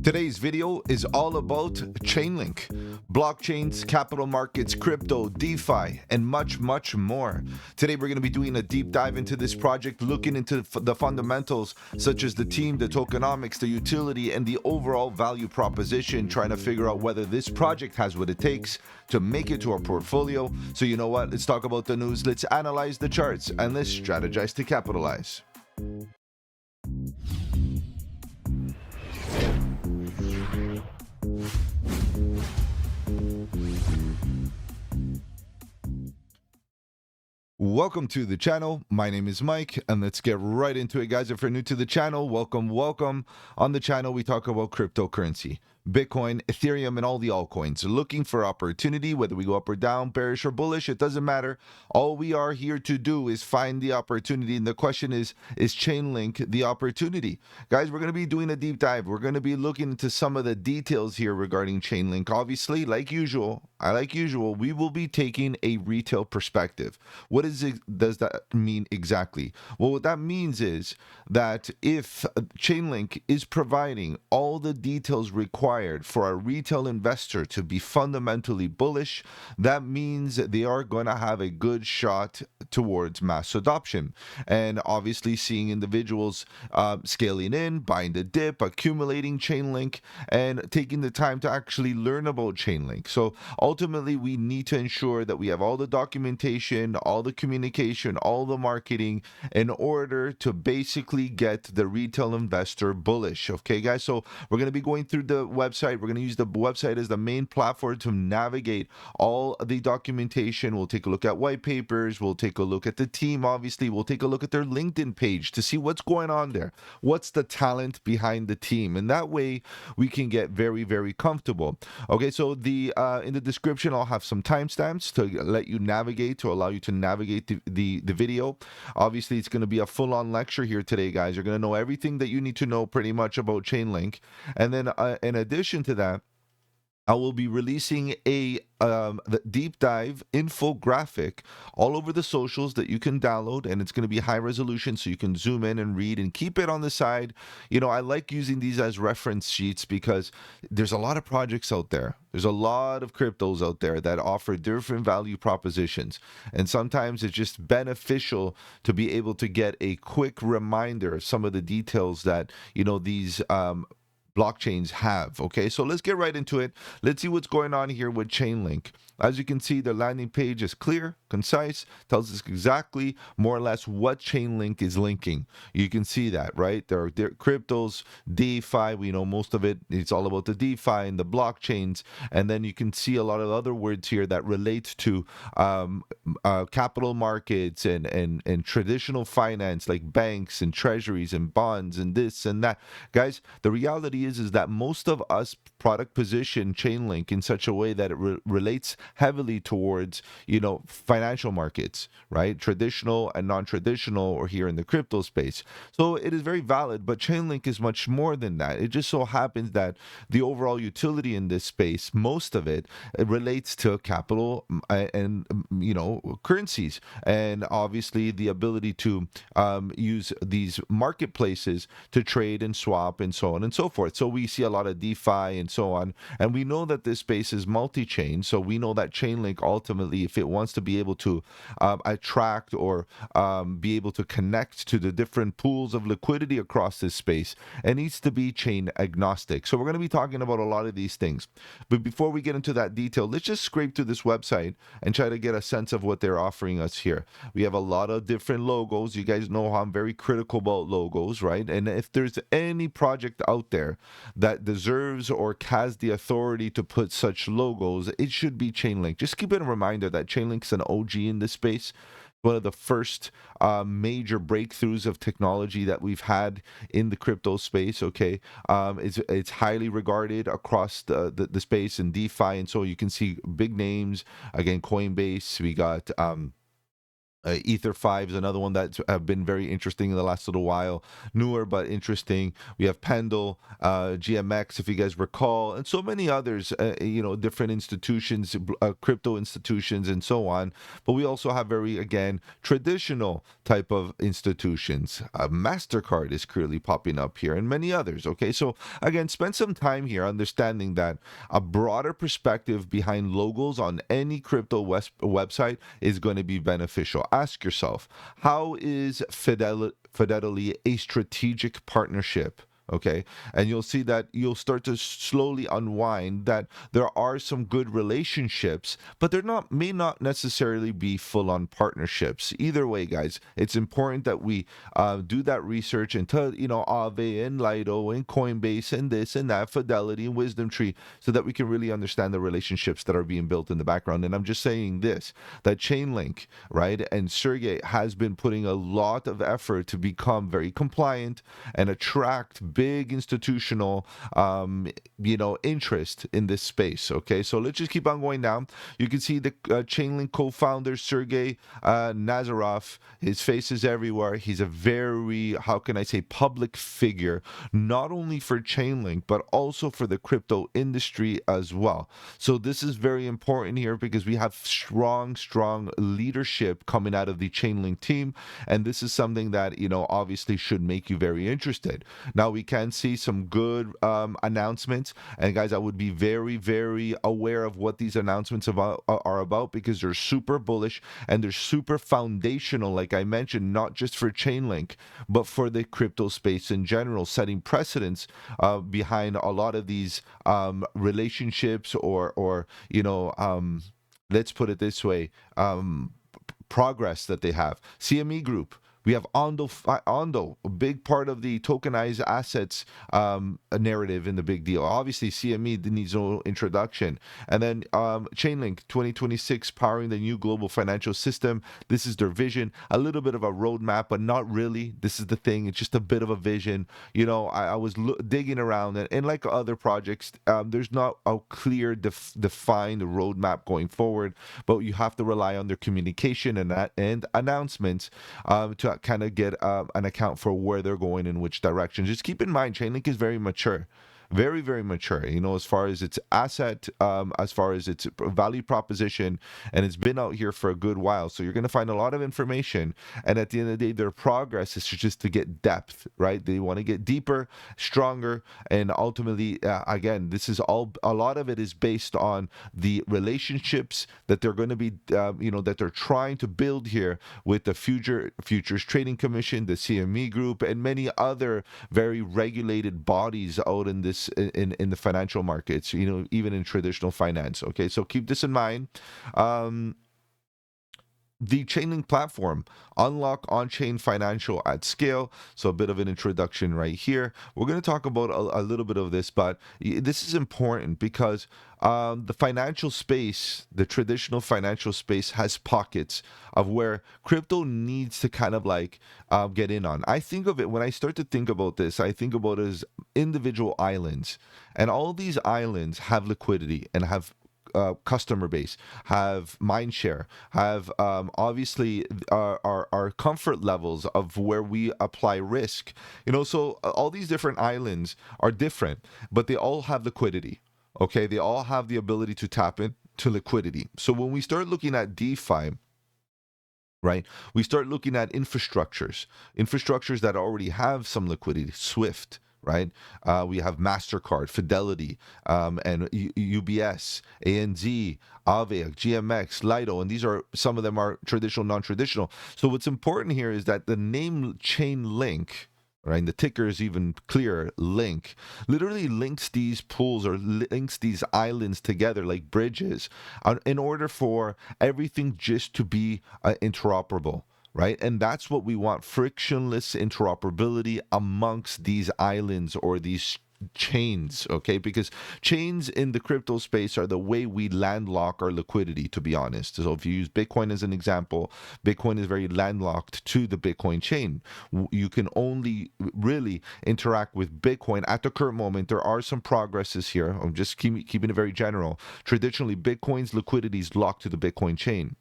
Today's video is all about ChainLink, blockchains, capital markets, crypto, DeFi, and much, much more. Today we're going to be doing a deep dive into this project, looking into the fundamentals such as the team, the tokenomics, the utility, and the overall value proposition, trying to figure out whether this project has what it takes to make it to our portfolio. So you know what? Let's talk about the news, let's analyze the charts, and let's strategize to capitalize. Welcome to the channel. My name is Mike, and let's get right into it, guys. If you're new to the channel, welcome. On the channel, we talk about cryptocurrency, Bitcoin, Ethereum, and all the altcoins. Looking for opportunity, whether we go up or down, bearish or bullish, it doesn't matter. All we are here to do is find the opportunity. And the question is ChainLink the opportunity? Guys, we're going to be doing a deep dive. We're going to be looking into some of the details here regarding ChainLink. Obviously, like usual, we will be taking a retail perspective. What does that mean exactly? Well, what that means is that if ChainLink is providing all the details required for a retail investor to be fundamentally bullish, that means they are going to have a good shot towards mass adoption. And obviously seeing individuals scaling in, buying the dip, accumulating ChainLink, and taking the time to actually learn about ChainLink. So ultimately, we need to ensure that we have all the documentation, all the communication, all the marketing in order to basically get the retail investor bullish. Okay, guys? So we're going to be going through the website. We're going to use the website as the main platform to navigate all the documentation. We'll take a look at white papers. We'll take a look at the team. Obviously, we'll take a look at their LinkedIn page to see what's going on there. What's the talent behind the team? And that way we can get very, very comfortable. Okay, so the in the description, I'll have some timestamps to let you navigate, to allow you to navigate the video. Obviously, it's going to be a full-on lecture here today, guys. You're going to know everything that you need to know pretty much about ChainLink. And then in addition to that, I will be releasing a the deep dive infographic all over the socials that you can download, and it's going to be high resolution so you can zoom in and read and keep it on the side. You know, I like using these as reference sheets because there's a lot of projects out there. There's a lot of cryptos out there that offer different value propositions, and sometimes it's just beneficial to be able to get a quick reminder of some of the details that, you know, these blockchains have. Okay, so let's get right into it. Let's see what's going on here with ChainLink. As you can see, the landing page is clear, concise, tells us exactly more or less what ChainLink is linking. You can see that, right? There are cryptos, DeFi, we know most of it. It's all about the DeFi and the blockchains. And then you can see a lot of other words here that relate to capital markets and traditional finance like banks and treasuries and bonds and this and that. Guys, the reality is that most of us product position ChainLink in such a way that it relates heavily towards, you know, financial markets, right? Traditional and non-traditional, or here in the crypto space. So it is very valid, but ChainLink is much more than that. It just so happens that the overall utility in this space, most of it relates to capital and, you know, currencies, and obviously the ability to use these marketplaces to trade and swap and so on and so forth. So we see a lot of DeFi and so on, and we know that this space is multi-chain. So we know that ChainLink ultimately, if it wants to be able to attract or be able to connect to the different pools of liquidity across this space, it needs to be chain agnostic. So we're going to be talking about a lot of these things. But before we get into that detail, let's just scrape through this website and try to get a sense of what they're offering us here. We have a lot of different logos. You guys know how I'm very critical about logos, right? And if there's any project out there that deserves or has the authority to put such logos, it should be ChainLink. Just keep it a reminder that ChainLink's an OG in this space. One of the first major breakthroughs of technology that we've had in the crypto space. Okay, it's highly regarded across the space in DeFi, and so you can see big names again. Coinbase, we got Ether 5 is another one that's been very interesting in the last little while. Newer but interesting. We have Pendle, GMX, if you guys recall, and so many others, different institutions, crypto institutions, and so on. But we also have very, again, traditional type of institutions. MasterCard is clearly popping up here, and many others. Okay, so again, spend some time here understanding that a broader perspective behind logos on any crypto website is going to be beneficial. Ask yourself, how is Fidelity a strategic partnership? Okay, and you'll see that you'll start to slowly unwind that there are some good relationships, but they're not may not necessarily be full-on partnerships. Either way, guys, it's important that we do that research into Aave and Lido and Coinbase and this and that, Fidelity and Wisdom Tree, so that we can really understand the relationships that are being built in the background. And I'm just saying this, that ChainLink, right, and Sergey has been putting a lot of effort to become very compliant and attract big institutional interest in this space. Okay, so let's just keep on going down. You can see the Chainlink co-founder Sergey Nazarov. His face is everywhere. He's a very, how can I say, public figure, not only for Chainlink but also for the crypto industry as well. So this is very important here because we have strong leadership coming out of the Chainlink team, and this is something that obviously should make you very interested. Now we can see some good announcements, and guys, I would be very, very aware of what these announcements are about, because they're super bullish and they're super foundational, like I mentioned, not just for Chainlink but for the crypto space in general, setting precedents behind a lot of these relationships or let's put it this way, progress that they have. CME Group. We have Ondo, a big part of the tokenized assets narrative in the big deal. Obviously, CME needs no introduction. And then Chainlink 2026, powering the new global financial system. This is their vision. A little bit of a roadmap, but not really. This is the thing. It's just a bit of a vision. I was digging around, and like other projects, there's not a clear, defined roadmap going forward, but you have to rely on their communication and announcements to kind of get an account for where they're going in which direction. Just keep in mind, Chainlink is very mature. Very, very mature, as far as its asset, as far as its value proposition, and it's been out here for a good while. So you're going to find a lot of information, and at the end of the day, their progress is just to get depth, right? They want to get deeper, stronger, and ultimately, again, this is a lot of it is based on the relationships that they're going to be, that they're trying to build here with the Futures Trading Commission, the CME Group, and many other very regulated bodies out in this in the financial markets, even in traditional finance. Okay, so keep this in mind. The Chainlink platform, unlock on-chain financial at scale. So a bit of an introduction right here. We're going to talk about a little bit of this, but this is important because the financial space, the traditional financial space, has pockets of where crypto needs to kind of like get in on. I think of it, when I start to think about this, I think about it as individual islands. And all these islands have liquidity and have customer base, have mind share, have obviously our comfort levels of where we apply risk. So all these different islands are different, but they all have liquidity. Okay, they all have the ability to tap into liquidity. So when we start looking at DeFi, right, we start looking at infrastructures that already have some liquidity. Swift, right? We have MasterCard, Fidelity, and UBS, ANZ, Aave, GMX, Lido, and these are, some of them are traditional, non-traditional. So what's important here is that the name Chainlink, right, and the ticker is even clearer, Link, literally links these pools or links these islands together like bridges in order for everything just to be interoperable. Right? And that's what we want, frictionless interoperability amongst these islands or these chains, okay? Because chains in the crypto space are the way we landlock our liquidity, to be honest. So if you use Bitcoin as an example, Bitcoin is very landlocked to the Bitcoin chain. You can only really interact with Bitcoin at the current moment. There are some progresses here. I'm just keeping it very general. Traditionally, Bitcoin's liquidity is locked to the Bitcoin chain.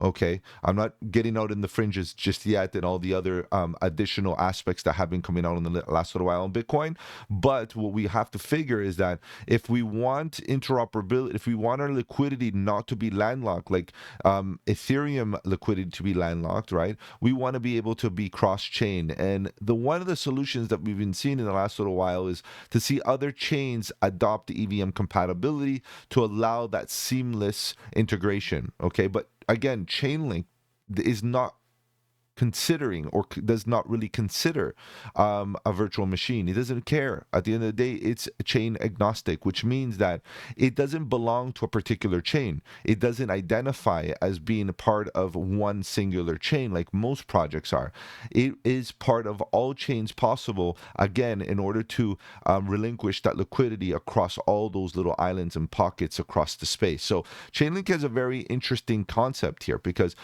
Okay, I'm not getting out in the fringes just yet, and all the other additional aspects that have been coming out in the last little while on Bitcoin. But what we have to figure is that if we want interoperability, if we want our liquidity not to be landlocked, like Ethereum liquidity to be landlocked, right? We want to be able to be cross-chain, and the one of the solutions that we've been seeing in the last little while is to see other chains adopt the EVM compatibility to allow that seamless integration. Okay, but again, Chainlink is not considering or does not really consider a virtual machine. It doesn't care. At the end of the day, it's chain agnostic, which means that it doesn't belong to a particular chain. It doesn't identify as being a part of one singular chain like most projects are. It is part of all chains possible, again, in order to relinquish that liquidity across all those little islands and pockets across the space. So Chainlink has a very interesting concept here because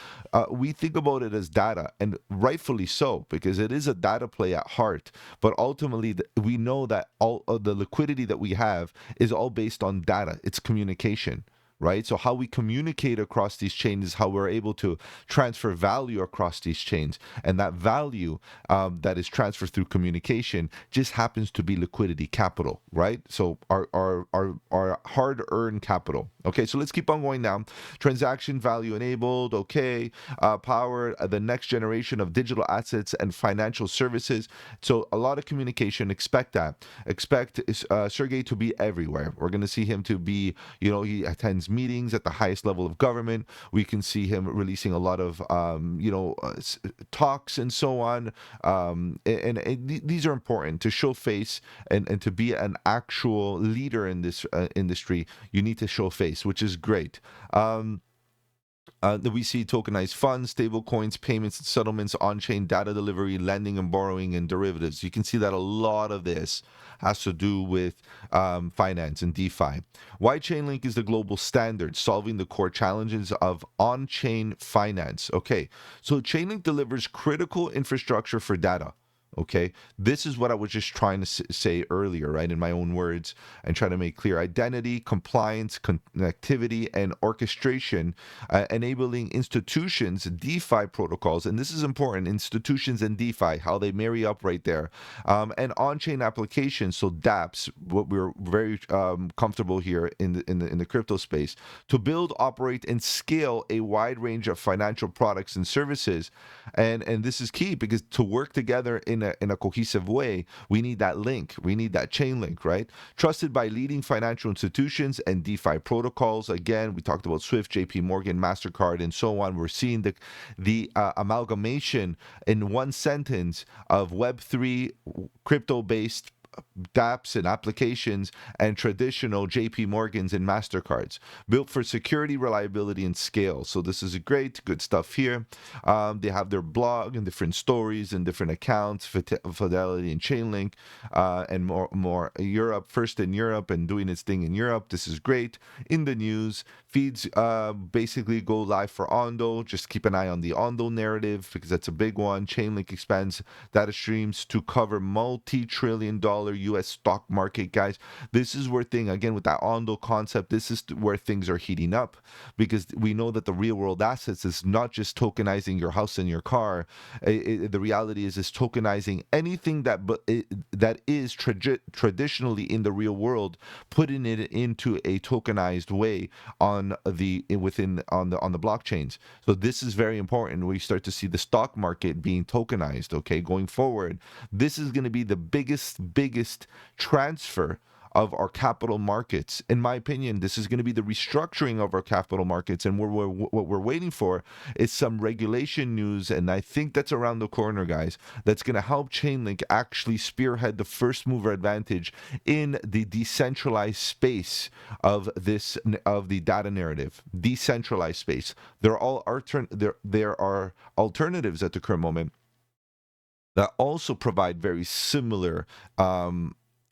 we think about it as data, and rightfully so, because it is a data play at heart. But ultimately, we know that all of the liquidity that we have is all based on data. It's communication. Right? So how we communicate across these chains is how we're able to transfer value across these chains. And that value that is transferred through communication just happens to be liquidity capital, right? So our hard-earned capital. Okay, so let's keep on going now. Transaction value enabled, okay. Power, the next generation of digital assets and financial services. So a lot of communication. Expect that. Expect Sergey to be everywhere. We're going to see him to be, he attends meetings at the highest level of government. We can see him releasing a lot of, talks and so on. And these are important to show face and to be an actual leader in this industry. You need to show face, which is great. We see tokenized funds, stable coins, payments and settlements, on-chain data delivery, lending and borrowing, and derivatives. You can see that a lot of this has to do with finance and DeFi. Why Chainlink is the global standard, solving the core challenges of on-chain finance. Okay, so Chainlink delivers critical infrastructure for data. Okay, this is what I was just trying to say earlier, right? In my own words, and trying to make clear: identity, compliance, connectivity, and orchestration, enabling institutions, DeFi protocols, and this is important: institutions and DeFi, how they marry up right there, and on-chain applications. So DApps, what we're very comfortable here in the crypto space, to build, operate, and scale a wide range of financial products and services, and this is key because to work together in a cohesive way, we need that link. We need that chain link, right? Trusted by leading financial institutions and DeFi protocols. Again, we talked about Swift, JP Morgan, MasterCard, and so on. We're seeing the amalgamation in one sentence of Web3 crypto-based dApps and applications and traditional JP Morgans and MasterCards, built for security, reliability, and scale. So this is great, good stuff here. They have their blog and different stories and different accounts, Fidelity and Chainlink, and more Europe, first in Europe and doing its thing in Europe. This is great. In the news, feeds basically go live for Ondo. Just keep an eye on the Ondo narrative because that's a big one. Chainlink expands data streams to cover multi-trillion-dollar U.S. stock market, guys. This is where again, with that Ondo concept, this is where things are heating up because we know that the real-world assets is not just tokenizing your house and your car. The reality is tokenizing anything that is traditionally in the real world, putting it into a tokenized way on the blockchains. So this is very important. We start to see the stock market being tokenized. Okay, going forward, this is going to be the biggest transfer of our capital markets. In my opinion, this is going to be the restructuring of our capital markets, and what we're waiting for is some regulation news, and I think that's around the corner, guys. That's going to help Chainlink actually spearhead the first mover advantage in the decentralized space of the data narrative. Decentralized space. There are alternatives at the current moment that also provide very similar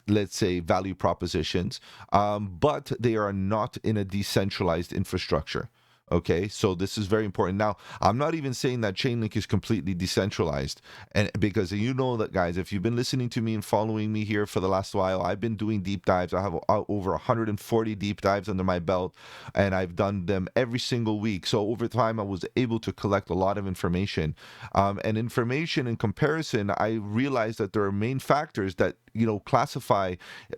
let's say value propositions, but they are not in a decentralized infrastructure. Okay, so this is very important. Now, I'm not even saying that ChainLink is completely decentralized, and because you know that, guys, if you've been listening to me and following me here for the last while, I've been doing deep dives. I have over 140 deep dives under my belt, and I've done them every single week. So over time, I was able to collect a lot of information, and information in comparison. I realized that there are main factors that classify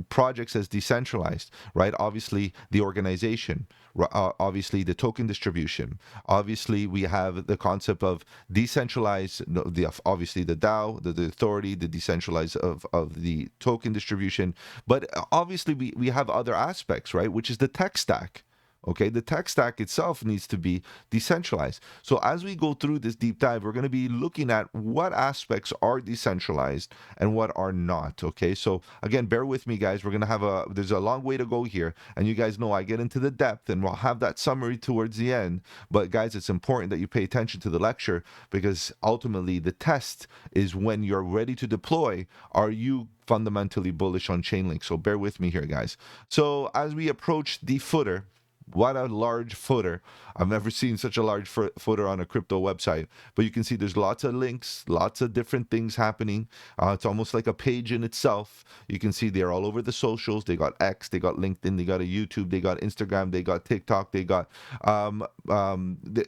projects as decentralized, right? Obviously, the organization, obviously the token distribution. Obviously, we have the concept of decentralized, no, obviously the DAO, the authority, the decentralized of the token distribution. But obviously, we have other aspects, right? Which is the tech stack. Okay, the tech stack itself needs to be decentralized. So as we go through this deep dive, we're going to be looking at what aspects are decentralized and what are not. Okay, so again, bear with me, guys. We're going to have there's a long way to go here. And you guys know I get into the depth and we'll have that summary towards the end. But guys, it's important that you pay attention to the lecture because ultimately the test is when you're ready to deploy. Are you fundamentally bullish on ChainLink? So bear with me here, guys. So as we approach the footer, what a large footer. I've never seen such a large footer on a crypto website. But you can see there's lots of links, lots of different things happening. It's almost like a page in itself. You can see they're all over the socials. They got X, they got LinkedIn, they got a YouTube, they got Instagram, they got TikTok, they got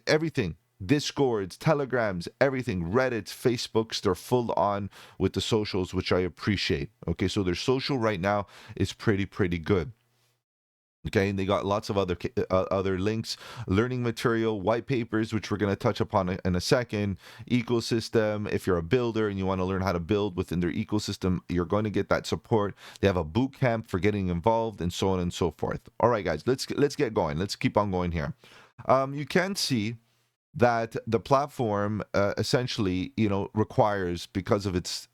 everything. Discords, Telegrams, everything, Reddits, Facebooks, they're full on with the socials, which I appreciate. Okay, so their social right now is pretty good. Okay, and they got lots of other links, learning material, white papers, which we're going to touch upon in a second. Ecosystem. If you're a builder and you want to learn how to build within their ecosystem, you're going to get that support. They have a boot camp for getting involved, and so on and so forth. All right, guys, let's get going. Let's keep on going here. You can see that the platform essentially, requires, because of its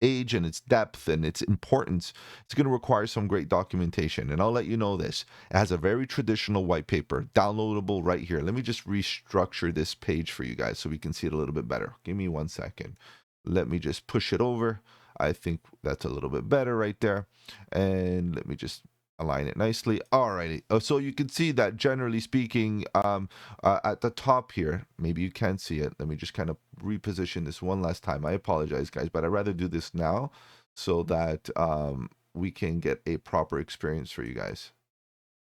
age and its depth and its importance, it's going to require some great documentation. And I'll let you know this. It has a very traditional white paper, downloadable right here. Let me just restructure this page for you guys so we can see it a little bit better. Give me 1 second. Let me just push it over. I think that's a little bit better right there. And let me just align it nicely. Alrighty. So you can see that generally speaking, at the top here, maybe you can't see it. Let me just kind of reposition this one last time. I apologize, guys, but I'd rather do this now so that we can get a proper experience for you guys.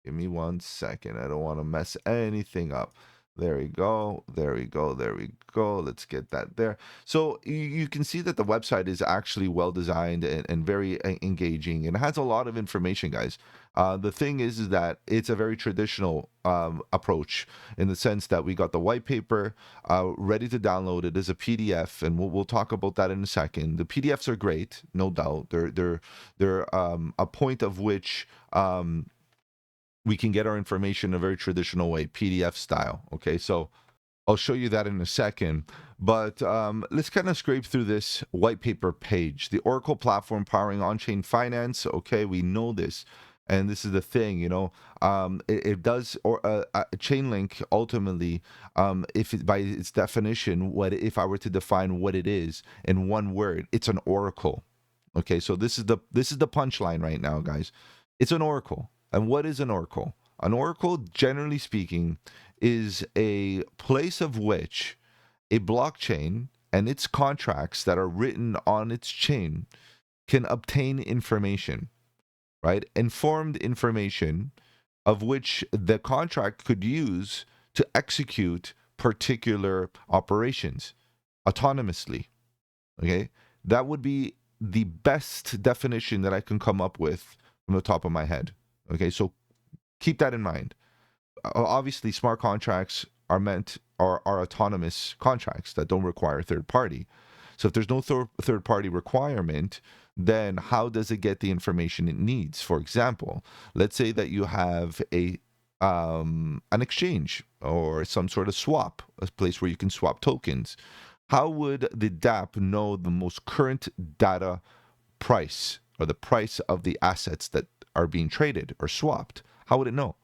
Give me 1 second. I don't want to mess anything up. There we go. There we go. There we go. Let's get that there. So you can see that the website is actually well designed and very engaging and has a lot of information, guys. The thing is that it's a very traditional approach in the sense that we got the white paper ready to download. It is a PDF, and we'll talk about that in a second. The PDFs are great, no doubt. They're a point of which we can get our information in a very traditional way, PDF style. Okay, so I'll show you that in a second. But let's kind of scrape through this white paper page. The Oracle platform powering on-chain finance. Okay, we know this. And this is the thing, it does, or ChainLink ultimately, if it, by its definition, if I were to define what it is in one word, it's an oracle. Okay, so this is the punchline right now, guys. It's an oracle. And what is an oracle? An oracle, generally speaking, is a place of which a blockchain and its contracts that are written on its chain can obtain information, right? Informed information of which the contract could use to execute particular operations autonomously. Okay? That would be the best definition that I can come up with from the top of my head. Okay, so keep that in mind. Obviously, smart contracts are autonomous contracts that don't require third party. So if there's no third party requirement, then how does it get the information it needs? For example, let's say that you have an exchange or some sort of swap, a place where you can swap tokens. How would the DApp know the most current data price or the price of the assets that are being traded or swapped? How would it know?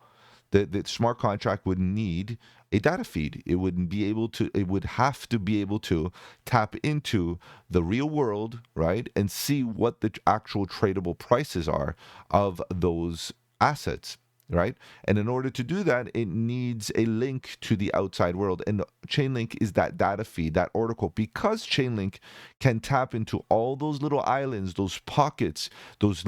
The smart contract would need a data feed. It would have to be able to tap into the real world, right, and see what the actual tradable prices are of those assets. right? And in order to do that, it needs a link to the outside world. And ChainLink is that data feed, that oracle, because ChainLink can tap into all those little islands, those pockets, those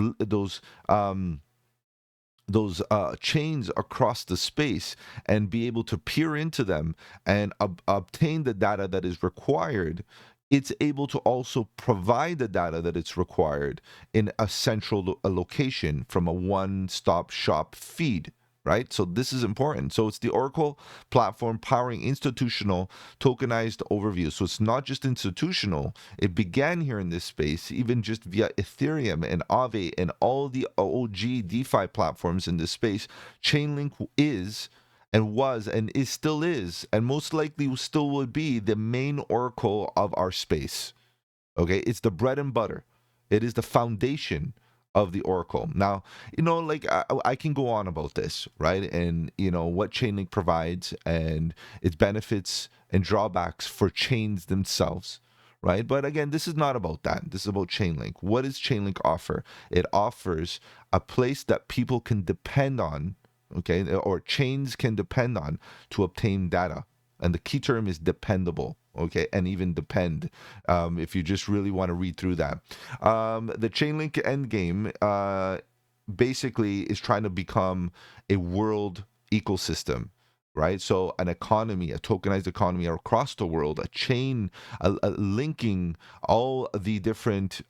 chains across the space, and be able to peer into them and obtain the data that is required. It's able to also provide the data that it's required in a central location from a one-stop shop feed, right? So this is important. So it's the Oracle platform powering institutional tokenized overview. So it's not just institutional. It began here in this space, even just via Ethereum and Aave and all the OG DeFi platforms in this space. Chainlink is and was and is still is and most likely still would be the main oracle of our space. Okay, it's the bread and butter. It is the foundation of the oracle. Now, like I can go on about this, right? And what Chainlink provides and its benefits and drawbacks for chains themselves, right? But again, this is not about that. This is about Chainlink. What does Chainlink offer? It offers a place that people can depend on, okay, or chains can depend on to obtain data. And the key term is dependable, okay, and even depend, if you just really want to read through that. The Chainlink endgame basically is trying to become a world ecosystem, right? So an economy, a tokenized economy across the world, a chain, linking all the different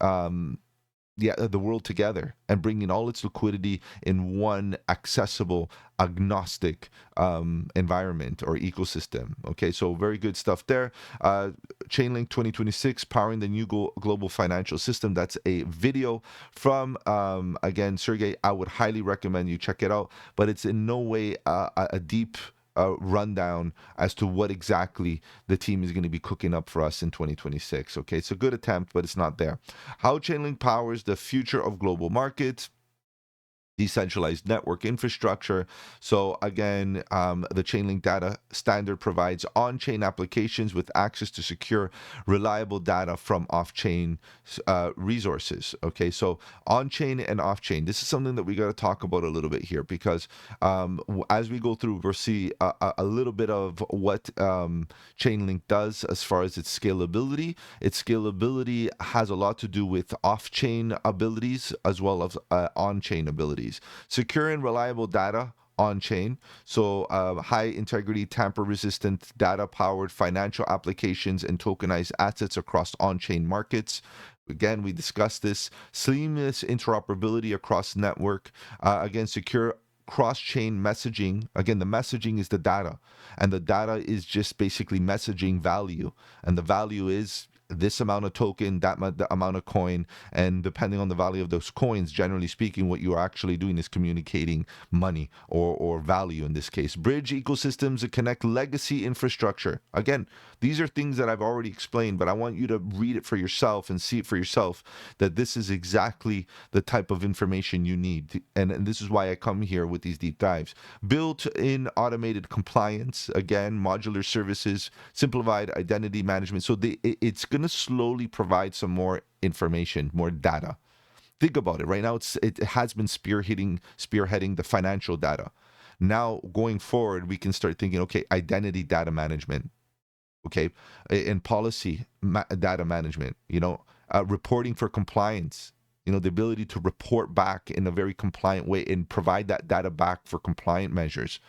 the world together and bringing all its liquidity in one accessible, agnostic environment or ecosystem. Okay, so very good stuff there. Chainlink 2026, powering the new global financial system. That's a video from, again, Sergey. I would highly recommend you check it out, but it's in no way a deep rundown as to what exactly the team is going to be cooking up for us in 2026. Okay, it's a good attempt, but it's not there. How Chainlink powers the future of global markets. Decentralized network infrastructure. So again, the Chainlink data standard provides on-chain applications with access to secure, reliable data from off-chain resources. Okay, so on-chain and off-chain. This is something that we got to talk about a little bit here, because as we go through, we'll see a little bit of what Chainlink does as far as its scalability. Its scalability has a lot to do with off-chain abilities as well as on-chain abilities. Secure and reliable data on chain. So high integrity, tamper resistant, data powered financial applications and tokenized assets across on chain markets. Again, we discussed this. Seamless interoperability across network. Again, secure cross-chain messaging. Again, the messaging is the data, and the data is just basically messaging value, and the value is this amount of token, that amount of coin, and depending on the value of those coins, generally speaking, what you are actually doing is communicating money or value in this case. Bridge ecosystems that connect legacy infrastructure. Again, these are things that I've already explained, but I want you to read it for yourself and see it for yourself, that this is exactly the type of information you need. And this is why I come here with these deep dives. Built-in automated compliance, again, modular services, simplified identity management. So it's going to slowly provide some more information, more data. Think about it. Right now, it has been spearheading the financial data. Now, going forward, we can start thinking, okay, identity data management, okay, and policy data management, reporting for compliance, the ability to report back in a very compliant way and provide that data back for compliant measures,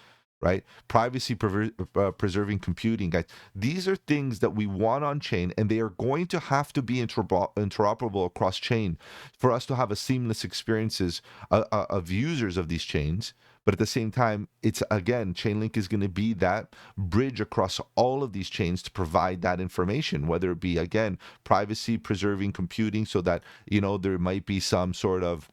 right? Privacy preserving computing, guys. These are things that we want on chain, and they are going to have to be interoperable across chain for us to have a seamless experiences of users of these chains. But at the same time, it's, again, Chainlink is going to be that bridge across all of these chains to provide that information, whether it be, again, privacy preserving computing, so that, there might be some sort of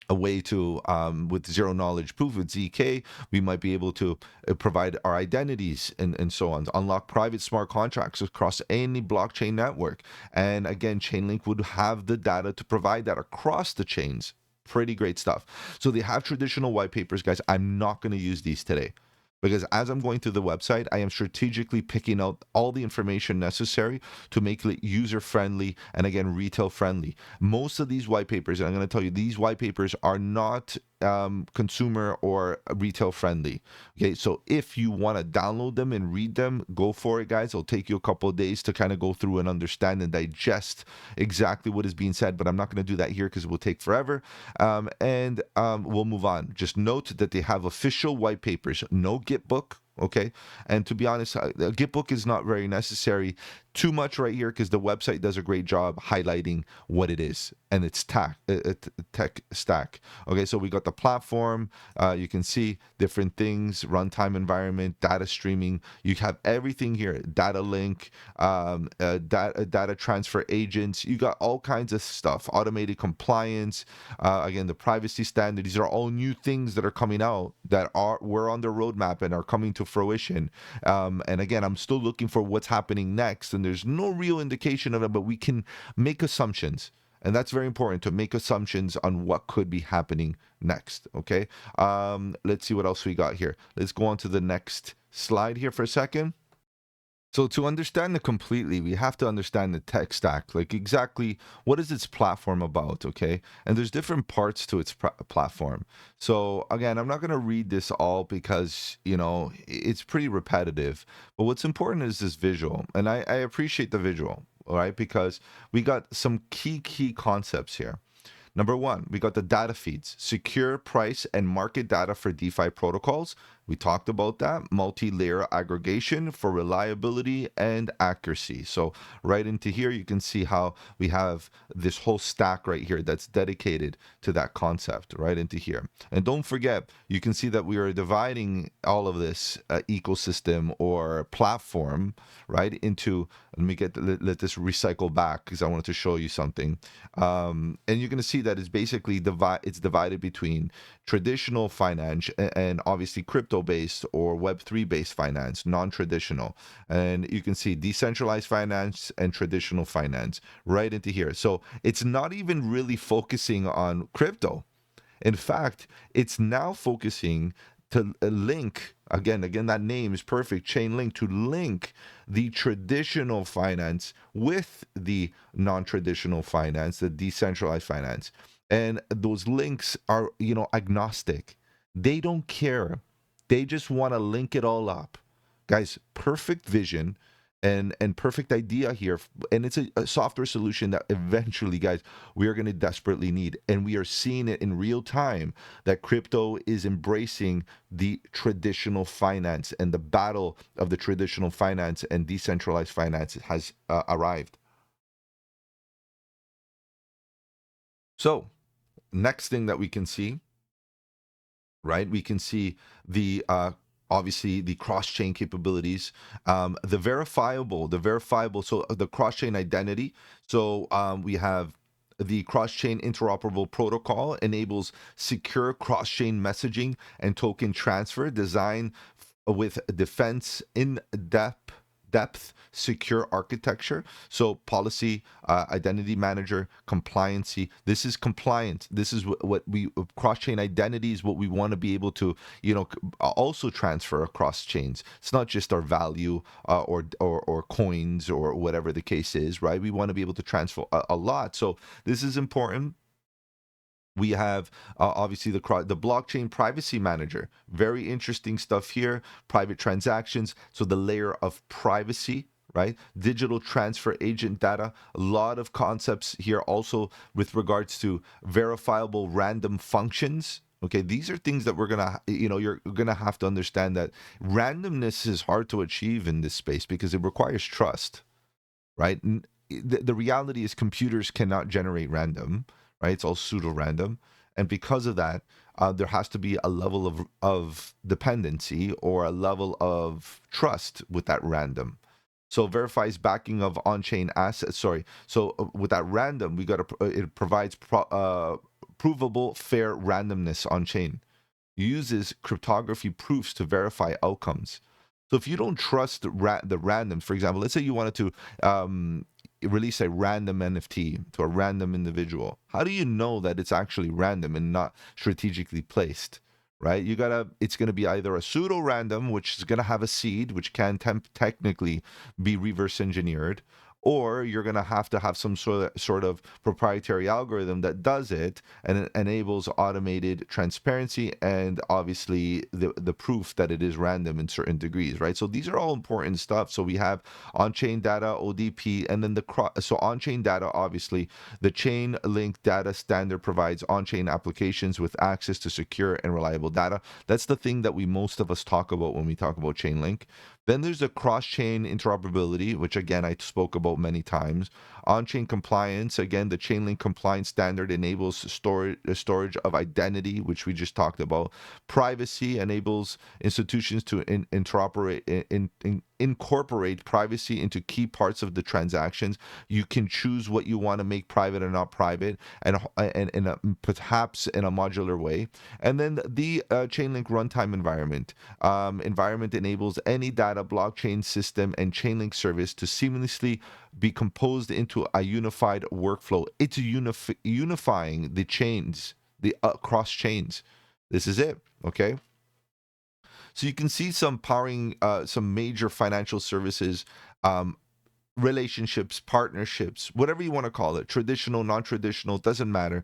a way to, with zero knowledge proof, with ZK, we might be able to provide our identities and so on, to unlock private smart contracts across any blockchain network. And again, Chainlink would have the data to provide that across the chains. Pretty great stuff. So they have traditional white papers, guys. I'm not going to use these today, because as I'm going through the website, I am strategically picking out all the information necessary to make it user-friendly and, again, retail-friendly. Most of these white papers, and I'm going to tell you, these white papers are not consumer or retail friendly. Okay, so if you want to download them and read them, go for it, guys. It'll take you a couple of days to kind of go through and understand and digest exactly what is being said, but I'm not going to do that here because it will take forever. And we'll move on. Just note that they have official white papers, no Git book. Okay, and to be honest, a Git book is not very necessary too much right here because the website does a great job highlighting what it is and its tech stack. Okay, so we got the platform. You can see different things: runtime environment, data streaming. You have everything here: data link, data transfer agents. You got all kinds of stuff: automated compliance. Again, the privacy standard. These are all new things that are coming out that were on the roadmap and are coming to fruition. And again, I'm still looking for what's happening next, and there's no real indication of it, but we can make assumptions. And that's very important, to make assumptions on what could be happening next. Okay. Let's see what else we got here. Let's go on to the next slide here for a second. So to understand it completely, we have to understand the tech stack, like exactly what is its platform about, okay? And there's different parts to its platform. So again, I'm not going to read this all because, it's pretty repetitive. But what's important is this visual, and I appreciate the visual, all right? Because we got some key concepts here. Number one, we got the data feeds, secure price and market data for DeFi protocols. We talked about that. Multi-layer aggregation for reliability and accuracy. So right into here, you can see how we have this whole stack right here that's dedicated to that concept right into here. And don't forget, you can see that we are dividing all of this ecosystem or platform, right, into, let this recycle back because I wanted to show you something. And you're going to see that it's basically divided between traditional finance and obviously crypto-based or Web3-based finance, non-traditional. And you can see decentralized finance and traditional finance right into here. So it's not even really focusing on crypto. In fact, it's now focusing to link, again, that name is perfect, ChainLink, to link the traditional finance with the non-traditional finance, the decentralized finance. And those links are, agnostic. They don't care. They just want to link it all up. Guys, perfect vision and perfect idea here. And it's a software solution that eventually, guys, we are going to desperately need. And we are seeing it in real time that crypto is embracing the traditional finance, and the battle of the traditional finance and decentralized finance has arrived. So next thing that we can see, right? We can see the obviously the cross-chain capabilities, the verifiable. So the cross-chain identity. So we have the cross-chain interoperable protocol enables secure cross-chain messaging and token transfer, designed with defense in depth secure architecture. So policy, identity manager, compliancy. This is compliant. This is what we, cross-chain identity is what we want to be able to, also transfer across chains. It's not just our value or coins or whatever the case is, right? We want to be able to transfer a lot. So this is important. We have obviously the blockchain privacy manager. Very interesting stuff here. Private transactions. So the layer of privacy, right? Digital transfer agent data. A lot of concepts here also with regards to verifiable random functions. Okay, these are things that we're gonna, you're gonna have to understand that randomness is hard to achieve in this space because it requires trust, right? The reality is computers cannot generate random, right? It's all pseudo-random. And because of that, there has to be a level of dependency or a level of trust with that random. So verifies backing of on-chain assets. Sorry. So with that random, it provides provable fair randomness on-chain. Uses cryptography proofs to verify outcomes. So if you don't trust the randoms, for example, let's say you wanted to release a random NFT to a random individual. How do you know that it's actually random and not strategically placed, right? It's going to be either a pseudo random, which is going to have a seed, which can technically be reverse engineered, or you're going to have some sort of proprietary algorithm that does it, and it enables automated transparency and obviously the proof that it is random in certain degrees, right? So these are all important stuff. So we have on-chain data, ODP, and then so on-chain data, obviously the ChainLink data standard provides on-chain applications with access to secure and reliable data. That's the thing that most of us talk about when we talk about ChainLink. Then there's the cross-chain interoperability, which again I spoke about many times. On-chain compliance, again, the Chainlink compliance standard enables storage of identity, which we just talked about. Privacy enables institutions to incorporate privacy into key parts of the transactions. You can choose what you want to make private or not private, and perhaps in a modular way. And then the Chainlink runtime environment. Environment enables any data blockchain system and Chainlink service to seamlessly be composed into a unified workflow. It's unifying the chains, the cross chains. This is it. Okay. So you can see some powering some major financial services, um, relationships, partnerships, whatever you want to call it, traditional, non-traditional, doesn't matter.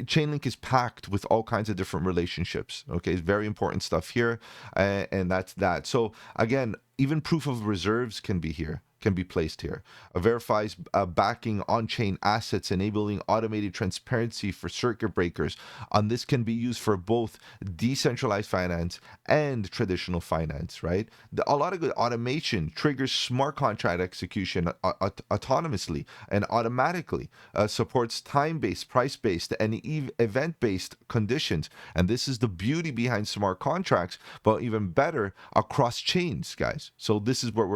Chainlink is packed with all kinds of different relationships. Okay, it's very important stuff here, and that's that. So again, even proof of reserves can be here, can be placed here. Verifies backing on-chain assets, enabling automated transparency for circuit breakers. And this can be used for both decentralized finance and traditional finance, right? A lot of good automation triggers smart contract execution autonomously and automatically, supports time-based, price-based, and event-based conditions. And this is the beauty behind smart contracts, but even better, across chains, guys. So this is what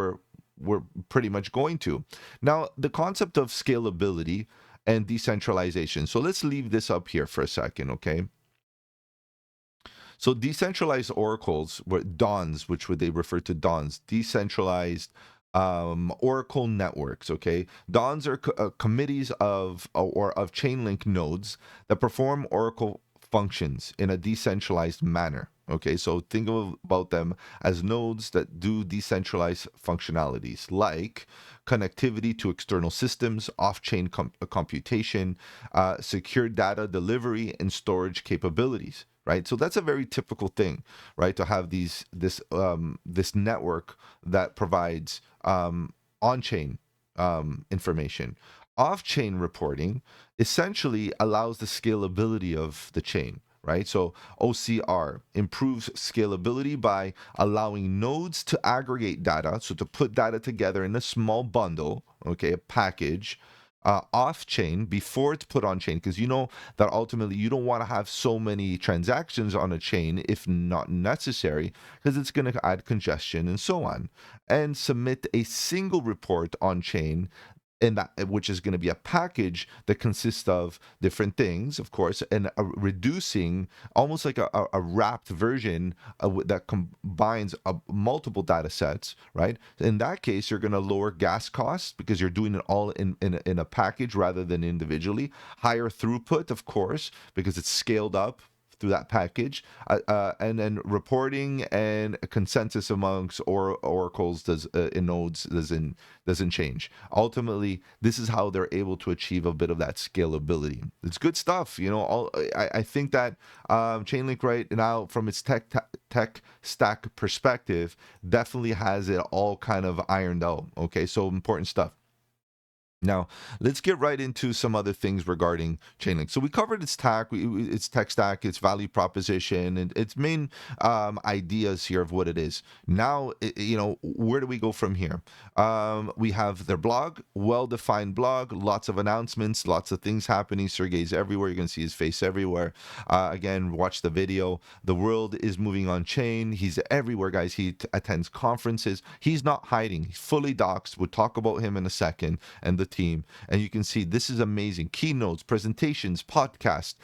we're pretty much going to. Now, the concept of scalability and decentralization. So let's leave this up here for a second, okay? So decentralized oracles, DONs, which would they refer to DONs, decentralized oracle networks. Okay, DONs are committees of Chainlink nodes that perform oracle functions in a decentralized manner. Okay, so think about them as nodes that do decentralized functionalities like connectivity to external systems, off-chain computation, secure data delivery, and storage capabilities. Right, so that's a very typical thing, right? To have this network that provides on-chain information. Off-chain reporting essentially allows the scalability of the chain, right? So OCR improves scalability by allowing nodes to aggregate data, so to put data together in a small bundle, okay, a package, off chain before it's put on chain, because you know that ultimately you don't want to have so many transactions on a chain if not necessary, because it's going to add congestion and so on. And submit a single report on chain, and that which is going to be a package that consists of different things, of course, and reducing almost like a wrapped version that combines multiple data sets, right? In that case, you're going to lower gas costs because you're doing it all in a package rather than individually. Higher throughput, of course, because it's scaled up through that package, and then reporting and consensus amongst oracles in nodes doesn't change. Ultimately, this is how they're able to achieve a bit of that scalability. It's good stuff, you know. I think that Chainlink right now, from its tech stack perspective, definitely has it all kind of ironed out. Okay, so important stuff. Now, let's get right into some other things regarding Chainlink. So we covered its its tech stack, its value proposition, and its main ideas here of what it is. Now, you know, where do we go from here? We have their blog, well-defined blog, lots of announcements, lots of things happening. Sergey's everywhere. You can see his face everywhere. Again, watch the video. The world is moving on chain. He's everywhere, guys. He attends conferences. He's not hiding. He's fully doxxed. We'll talk about him in a second and the team, and you can see this is amazing. Keynotes, presentations, podcasts,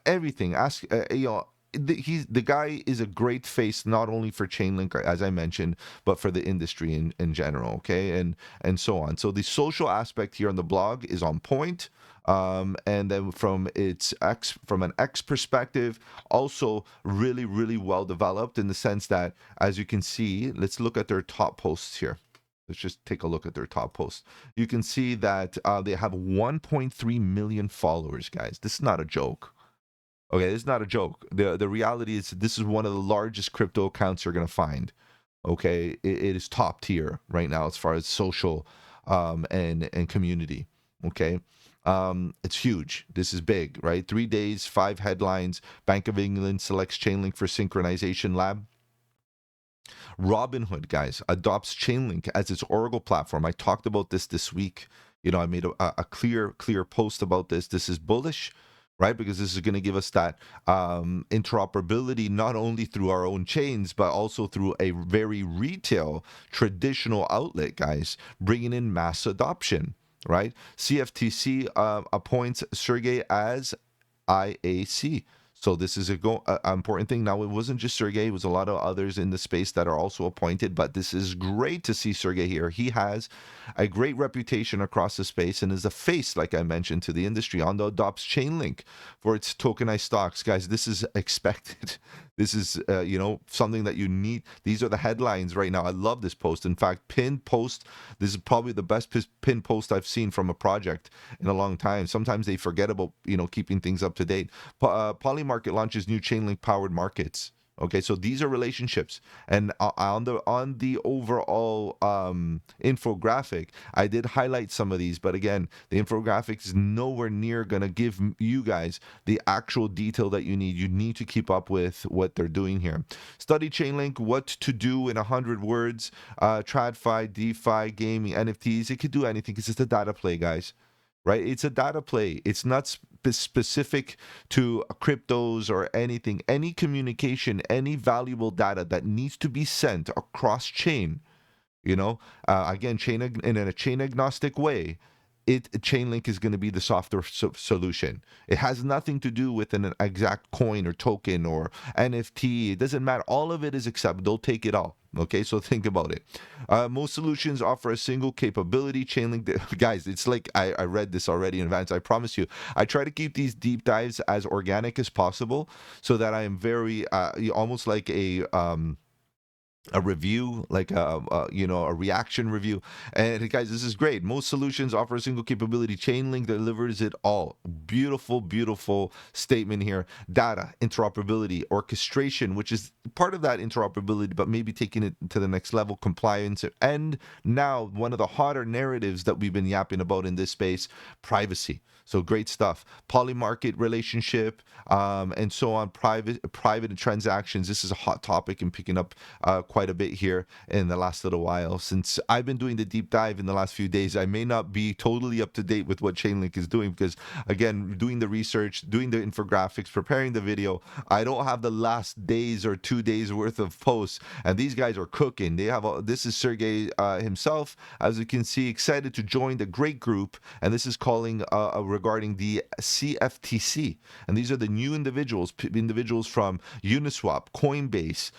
everything. Ask, you know. The guy is a great face, not only for Chainlink, as I mentioned, but for the industry in general. Okay, and so on. So the social aspect here on the blog is on point. And then from an X perspective, also really well developed in the sense that, as you can see, let's look at their top posts here. Let's just take a look at their top post. You can see that they have 1.3 million followers, guys. This is not a joke. Okay, this is not a joke. The reality is this is one of the largest crypto accounts you're going to find. Okay, it is top tier right now as far as social and community. Okay, it's huge. This is big, right? 3 days, 5 headlines. Bank of England selects Chainlink for synchronization lab. Robinhood, guys, adopts Chainlink as its Oracle platform. I talked about this week. I made a clear post about this. This is bullish, right? Because this is going to give us that interoperability, not only through our own chains, but also through a very retail, traditional outlet, guys, bringing in mass adoption, right? CFTC appoints Sergey as IAC. So this is a important thing. Now, it wasn't just Sergey. It was a lot of others in the space that are also appointed. But this is great to see Sergey here. He has a great reputation across the space and is a face, like I mentioned, to the industry. Ondo adopts Chainlink for its tokenized stocks. Guys, this is expected. This is, something that you need. These are the headlines right now. I love this post. In fact, pinned post. This is probably the best pinned post I've seen from a project in a long time. Sometimes they forget about, keeping things up to date. Polymarket launches new Chainlink powered markets. Okay, so these are relationships, and on the overall infographic, I did highlight some of these, but again, the infographic is nowhere near gonna give you guys the actual detail that you need. You need to keep up with what they're doing here. Study Chainlink, what to do in 100 words. TradFi, DeFi, gaming, NFTs. It could do anything because it's a data play, guys. Right? It's a data play. It's not specific to cryptos or anything. Any communication, any valuable data that needs to be sent across chain, again, in a chain agnostic way, Chainlink is going to be the software solution. It has nothing to do with an exact coin or token or NFT. It doesn't matter. All of it is accepted. They'll take it all. Okay, so think about it. Most solutions offer a single capability. Chainlink, guys, it's like I read this already in advance. I promise you, I try to keep these deep dives as organic as possible so that I am very almost like a review, like a reaction review. And guys, this is great. Most solutions offer a single capability. Chainlink delivers it all. Beautiful statement here. Data, interoperability, orchestration, which is part of that interoperability, but maybe taking it to the next level, compliance, and now one of the hotter narratives that we've been yapping about in this space, privacy. So great stuff. Polymarket relationship, and so on. Private transactions. This is a hot topic and picking up quite a bit here in the last little while. Since I've been doing the deep dive in the last few days, I may not be totally up to date with what Chainlink is doing because, again, doing the research, doing the infographics, preparing the video, I don't have the last days or 2 days worth of posts, and these guys are cooking. They have this is Sergey himself, as you can see, excited to join the great group, and this is calling regarding the CFTC, and these are the new individuals from Uniswap, Coinbase.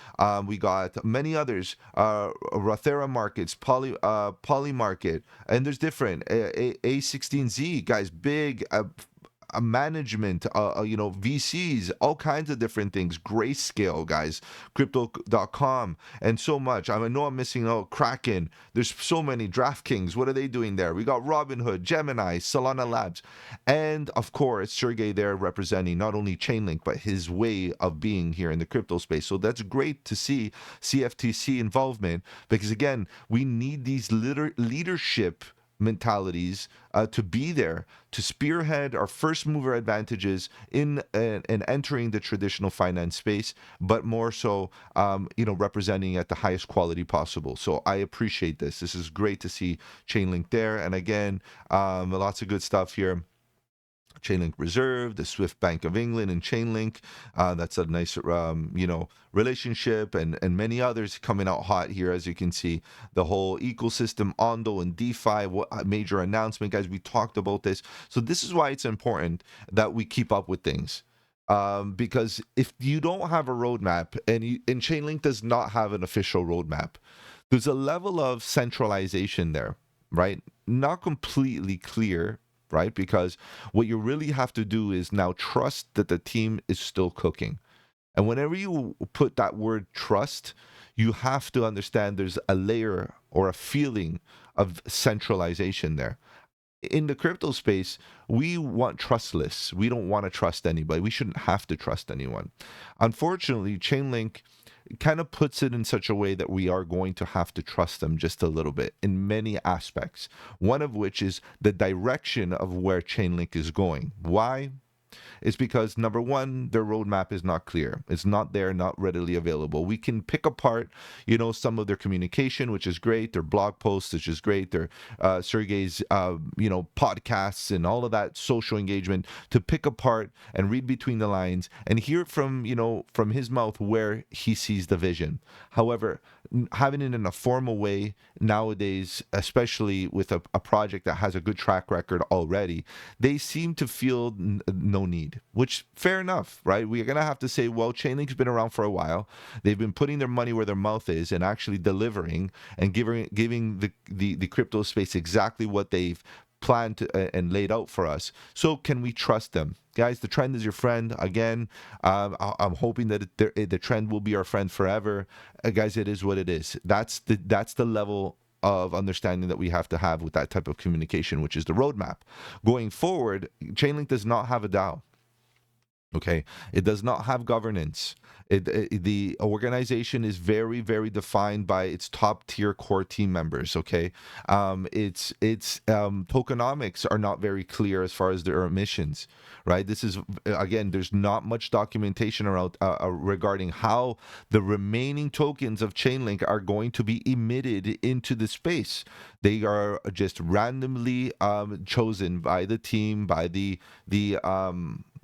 We got many others, Rothera Markets, Polymarket, and there's different A16Z guys, big. Management, VCs, all kinds of different things, Grayscale, guys, crypto.com, and so much. I know I'm missing out. Kraken, there's so many. DraftKings, what are they doing there? We got Robinhood, Gemini, Solana Labs, and of course, Sergey there representing not only Chainlink, but his way of being here in the crypto space. So that's great to see CFTC involvement because, again, we need these leadership mentalities to be there to spearhead our first mover advantages in entering the traditional finance space, but more so, representing at the highest quality possible. So I appreciate this. This is great to see Chainlink there, and again, lots of good stuff here. Chainlink Reserve, the Swift Bank of England, and Chainlink. That's a nice, relationship, and many others coming out hot here, as you can see. The whole ecosystem, Ondo and DeFi, what a major announcement, guys. We talked about this. So this is why it's important that we keep up with things. Because if you don't have a roadmap, and Chainlink does not have an official roadmap, there's a level of centralization there, right? Not completely clear, right? Because what you really have to do is now trust that the team is still cooking. And whenever you put that word trust, you have to understand there's a layer or a feeling of centralization there. In the crypto space, we want trustless. We don't want to trust anybody. We shouldn't have to trust anyone. Unfortunately, Chainlink kind of puts it in such a way that we are going to have to trust them just a little bit in many aspects. One of which is the direction of where Chainlink is going. Why? Is because number one, their roadmap is not clear. It's not there, not readily available. We can pick apart, some of their communication, which is great, their blog posts, which is great, their Sergey's, podcasts and all of that social engagement to pick apart and read between the lines and hear from his mouth where he sees the vision. However, having it in a formal way nowadays, especially with a project that has a good track record already, they seem to feel no need, which fair enough, right? We're going to have to say, well, Chainlink's been around for a while. They've been putting their money where their mouth is and actually delivering and giving the crypto space exactly what they've planned to, and laid out for us. So can we trust them? Guys, the trend is your friend. Again, I'm hoping that the trend will be our friend forever. Guys, it is what it is. That's the level of understanding that we have to have with that type of communication, which is the roadmap. Going forward, Chainlink does not have a DAO. Okay, it does not have governance. The organization is very, very defined by its top tier core team members. Okay, its tokenomics are not very clear as far as their emissions. Right. This is again. There's not much documentation around regarding how the remaining tokens of Chainlink are going to be emitted into the space. They are just randomly chosen by the team, by the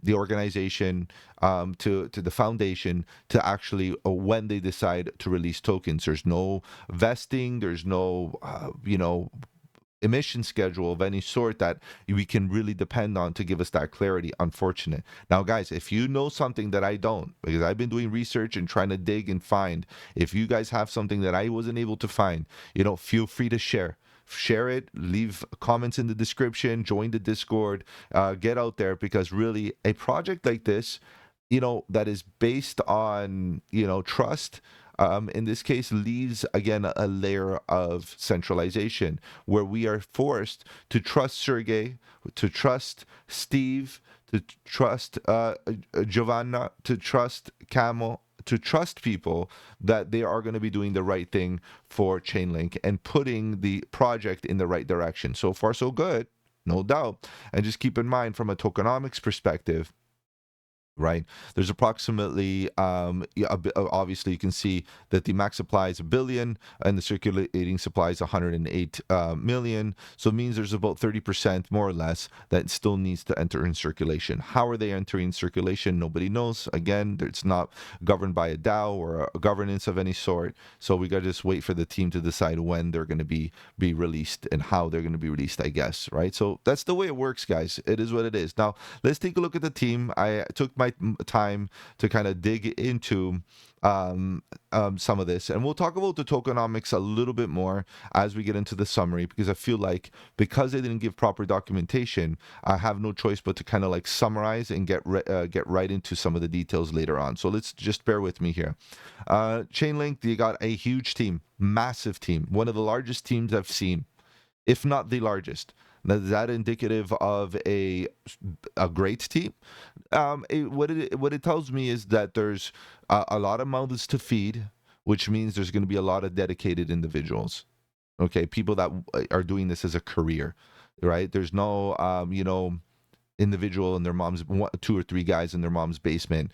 organization, to the foundation to actually when they decide to release tokens. There's no vesting. There's no emission schedule of any sort that we can really depend on to give us that clarity. Unfortunate. Now, guys, if you know something that I don't, because I've been doing research and trying to dig and find, if you guys have something that I wasn't able to find, feel free to share it, leave comments in the description, join the Discord, get out there, because really a project like this, that is based on, trust, in this case, leaves again a layer of centralization where we are forced to trust Sergey, to trust Steve, to trust Giovanna, to trust Camel, to trust people that they are going to be doing the right thing for Chainlink and putting the project in the right direction. So far, so good, no doubt. And just keep in mind, from a tokenomics perspective, right, there's approximately obviously you can see that the max supply is 1 billion and the circulating supply is 108 million. So it means there's about 30% more or less that still needs to enter in circulation. How are they entering circulation? Nobody knows. Again, it's not governed by a DAO or a governance of any sort. So we got to just wait for the team to decide when they're going to be released and how they're going to be released, I guess, right? So that's the way it works, guys. It is what it is. Now let's take a look at the team. I took my time to kind of dig into some of this, and we'll talk about the tokenomics a little bit more as we get into the summary, because I feel like because they didn't give proper documentation, I have no choice but to kind of like summarize and get right into some of the details later on. So let's just bear with me here. Chainlink, they got a huge team, massive team, one of the largest teams I've seen, if not the largest. Now, is that indicative of a great team? What it tells me is that there's a lot of mouths to feed, which means there's going to be a lot of dedicated individuals. Okay, people that are doing this as a career, right? There's no individual in their mom's, 2 or 3 guys in their mom's basement,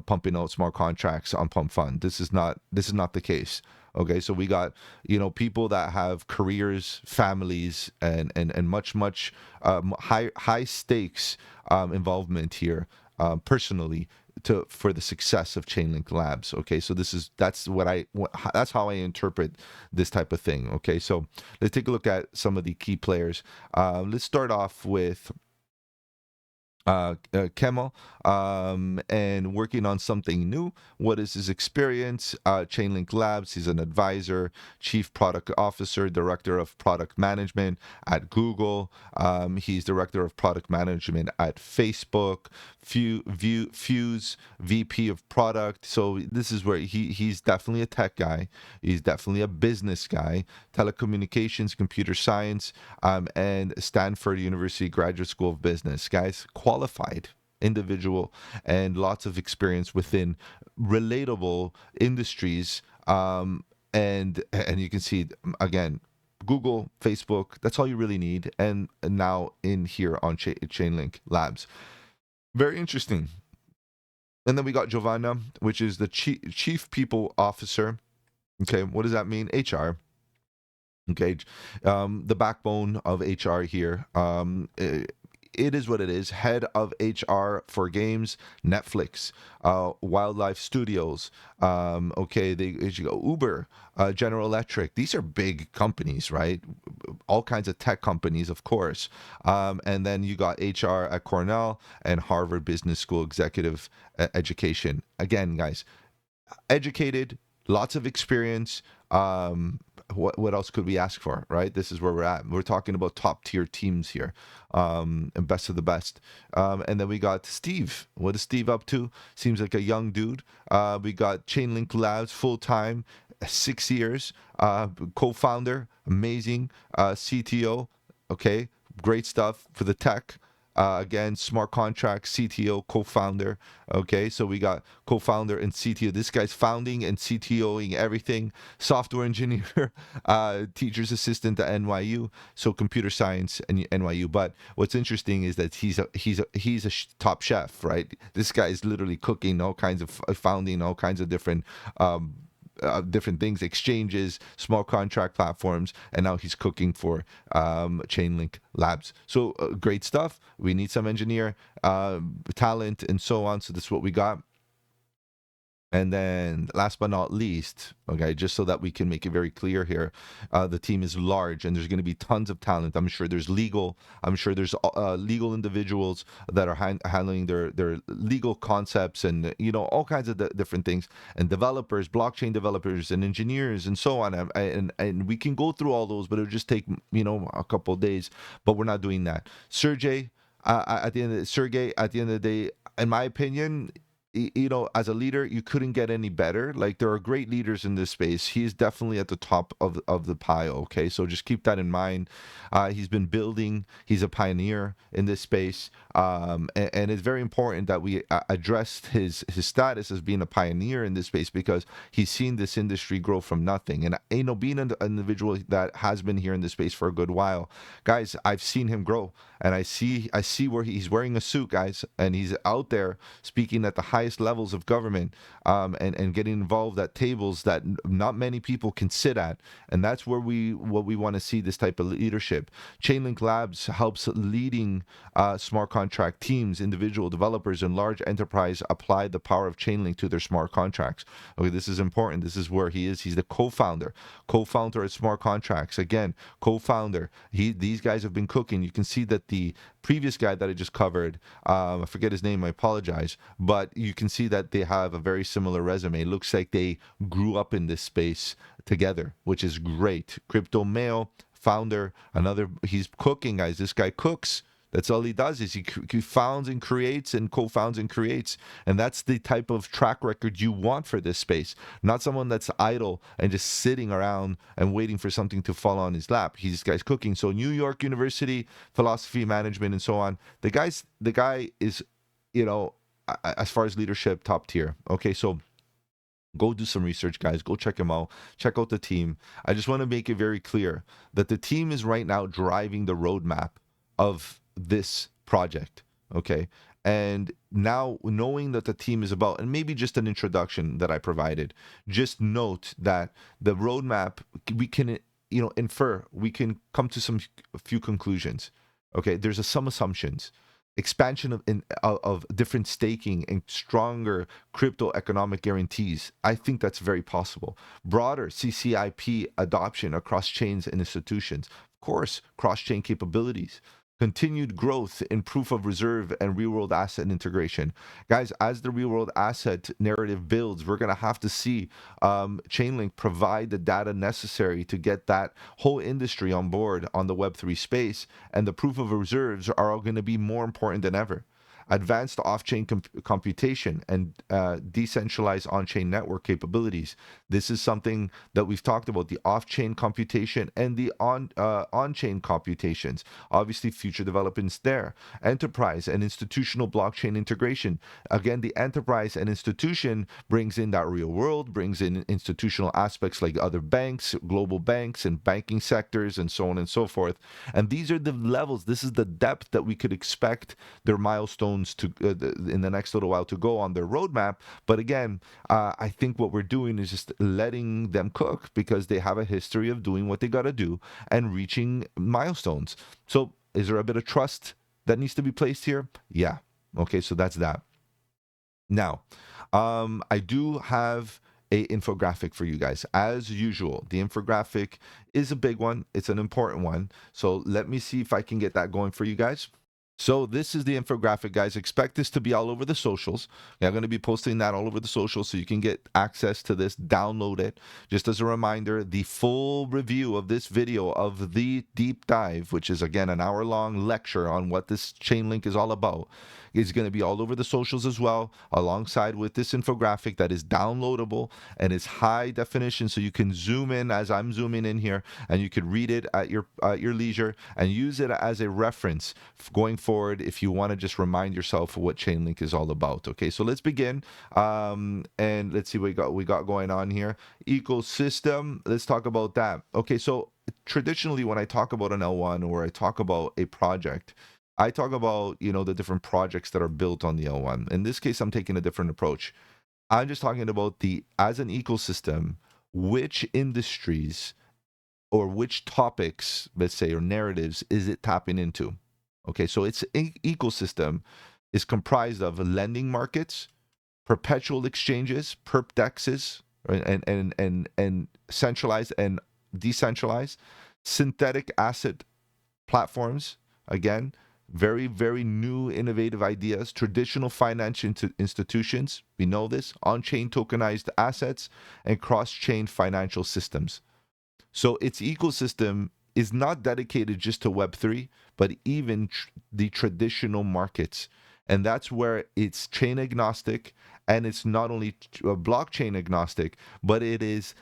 pumping out smart contracts on pump fund. This is not the case. Okay, so we got people that have careers, families, and much high stakes involvement here, personally, for the success of Chainlink Labs. Okay, so that's how I interpret this type of thing. Okay, so let's take a look at some of the key players. Let's start off with Kemal, and working on something new. What is his experience? ChainLink Labs. He's an advisor, chief product officer, director of product management at Google. He's director of product management at Facebook. Fuse, VP of product. So this is where he's definitely a tech guy. He's definitely a business guy. Telecommunications, computer science, and Stanford University Graduate School of Business. Guys, qualified individual and lots of experience within relatable industries. And you can see again, Google, Facebook. That's all you really need. And now in here on Chainlink Labs, very interesting. And then we got Giovanna, which is the chief people officer. Okay, what does that mean? HR. Okay, the backbone of HR here. It is what it is. Head of HR for games, Netflix, Wildlife Studios. Okay, you go Uber, General Electric. These are big companies, right? All kinds of tech companies, of course. And then you got HR at Cornell and Harvard Business School executive education. Again, guys, educated, lots of experience. What else could we ask for, right? This is where we're at. We're talking about top tier teams here, and best of the best. And then we got Steve. What is Steve up to? Seems like a young dude. We got Chainlink Labs full time, 6 years. Co-founder, amazing. CTO, okay, great stuff for the tech. Again, smart contract, CTO, co-founder. Okay, so we got co-founder and CTO. This guy's founding and CTOing everything. Software engineer, teacher's assistant at NYU. So computer science and NYU. But what's interesting is that he's a top chef, right? This guy is literally cooking all kinds of founding all kinds of different things, exchanges, small contract platforms, and now he's cooking for Chainlink Labs. So great stuff. We need some engineer talent and so on. So this is what we got. And then last but not least, okay, just so that we can make it very clear here, the team is large and there's going to be tons of talent. I'm sure there's legal individuals that are handling their legal concepts and, all kinds of different things, and developers, blockchain developers and engineers and so on. And we can go through all those, but it would just take, a couple of days, but we're not doing that. Sergey, at the end of the day, in my opinion, as a leader, you couldn't get any better. Like, there are great leaders in this space. He is definitely at the top of the pile. Okay, so just keep that in mind. He's been building. He's a pioneer in this space, and it's very important that we address his status as being a pioneer in this space, because he's seen this industry grow from nothing. And being an individual that has been here in this space for a good while, guys, I've seen him grow, and I see where he's wearing a suit, guys, and he's out there speaking at the highest levels of government, and getting involved at tables that not many people can sit at. And that's what we want to see, this type of leadership. Chainlink Labs helps leading smart contract teams, individual developers, and large enterprise apply the power of Chainlink to their smart contracts. Okay, this is important. This is where he is. He's the co-founder at Smart Contracts. Again, co-founder. These guys have been cooking. You can see that the previous guy that I just covered, I forget his name, I apologize, but you can see that they have a very similar resume. It looks like they grew up in this space together, which is great. Crypto Mail, founder, he's cooking, guys. This guy cooks. That's all he does, is he founds and creates and co-founds and creates. And that's the type of track record you want for this space. Not someone that's idle and just sitting around and waiting for something to fall on his lap. This guy's cooking. So New York University, philosophy, management, and so on. The guy is, as far as leadership, top tier. Okay, so go do some research, guys. Go check him out. Check out the team. I just want to make it very clear that the team is right now driving the roadmap of this project. Okay. And now, knowing that the team is about, and maybe just an introduction that I provided, just note that the roadmap, we can, infer, we can come to a few conclusions. Okay. There's some assumptions. Expansion of different staking and stronger crypto economic guarantees. I think that's very possible. Broader CCIP adoption across chains and institutions. Of course, cross-chain capabilities. continued growth in proof of reserve and real world asset integration. Guys, as the real world asset narrative builds, we're going to have to see ChainLink provide the data necessary to get that whole industry on board on the Web3 space. And the proof of reserves are all going to be more important than ever. Advanced off-chain computation and decentralized on-chain network capabilities. This is something that we've talked about, the off-chain computation and the on-chain computations. Obviously, future developments there. Enterprise and institutional blockchain integration. Again, the enterprise and institution brings in that real world, brings in institutional aspects like other banks, global banks, and banking sectors, and so on and so forth. And these are the levels, this is the depth that we could expect their milestones to in the next little while to go on their roadmap. But again, I think what we're doing is just letting them cook because they have a history of doing what they got to do and reaching milestones. So is there a bit of trust that needs to be placed here? Yeah. Okay, so that's that. Now, I do have a infographic for you guys. As usual, the infographic is a big one. It's an important one. So let me see if I can get that going for you guys. So this is the infographic, guys. Expect this to be all over the socials. I'm going to be posting that all over the socials so you can get access to this, download it. Just as a reminder, the full review of this video of the deep dive, which is, again, an hour-long lecture on what this ChainLink is all about, is going to be all over the socials as well, alongside with this infographic that is downloadable and is high definition, so you can zoom in as I'm zooming in here, and you could read it at your leisure and use it as a reference going forward if you want to just remind yourself of what ChainLink is all about. Okay, so let's begin, and let's see what we got going on here. Ecosystem. Let's talk about that. Okay, so traditionally when I talk about an L1 or I talk about a project, I talk about, the different projects that are built on the L1. In this case, I'm taking a different approach. I'm just talking about as an ecosystem, which industries or which topics, let's say, or narratives is it tapping into? Okay, so its ecosystem is comprised of lending markets, perpetual exchanges, perp dexes, and centralized and decentralized, synthetic asset platforms, again, very, very new innovative ideas, traditional financial institutions, we know this, on-chain tokenized assets, and cross-chain financial systems. So its ecosystem is not dedicated just to Web3, but even the traditional markets. And that's where it's chain agnostic, and it's not only blockchain agnostic, but it is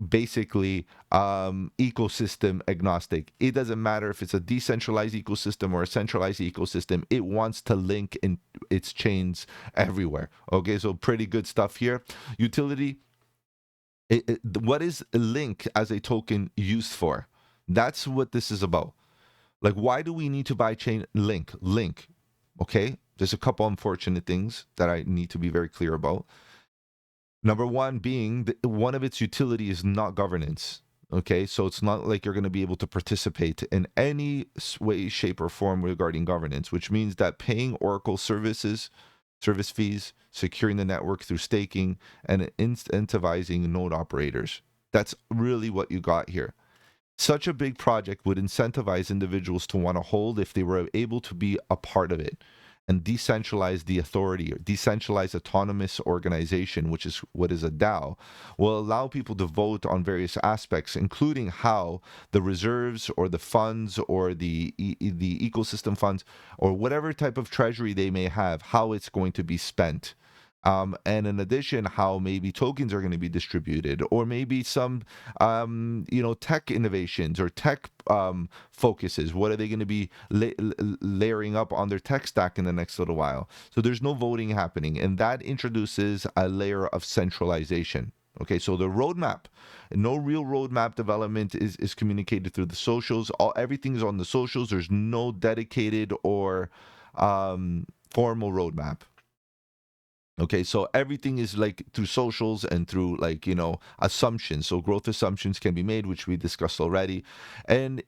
basically ecosystem agnostic. It doesn't matter if it's a decentralized ecosystem or a centralized ecosystem. It wants to link in its chains everywhere. Okay, so pretty good stuff here. Utility. What is a link as a token used for? That's what this is about. Like, why do we need to buy ChainLink? Link. Okay, there's a couple unfortunate things that I need to be very clear about. Number one being that one of its utility is not governance. Okay, so it's not like you're going to be able to participate in any way, shape, or form regarding governance, which means that paying Oracle service fees, securing the network through staking, and incentivizing node operators. That's really what you got here. Such a big project would incentivize individuals to want to hold if they were able to be a part of it. And decentralize the authority, or decentralized autonomous organization, which is what is a DAO, will allow people to vote on various aspects, including how the reserves or the funds or the ecosystem funds or whatever type of treasury they may have, how it's going to be spent. And in addition, how maybe tokens are going to be distributed, or maybe some, tech innovations or tech focuses. What are they going to be layering up on their tech stack in the next little while? So there's no voting happening, and that introduces a layer of centralization. Okay, so the roadmap, no real roadmap development is communicated through the socials. Everything's on the socials. There's no dedicated or formal roadmap. Okay, so everything is like through socials and through assumptions. So growth assumptions can be made, which we discussed already. And,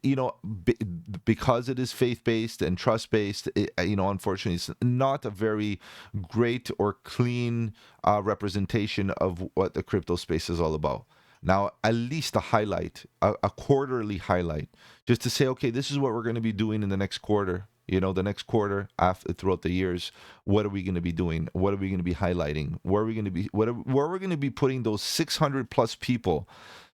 because it is faith-based and trust-based, unfortunately, it's not a very great or clean representation of what the crypto space is all about. Now, at least a highlight, a quarterly highlight, just to say, okay, this is what we're going to be doing in the next quarter. the next quarter, after throughout the years, what are we going to be doing? What are we going to be highlighting? Where are we going to be? Where are we going to be putting those 600 plus people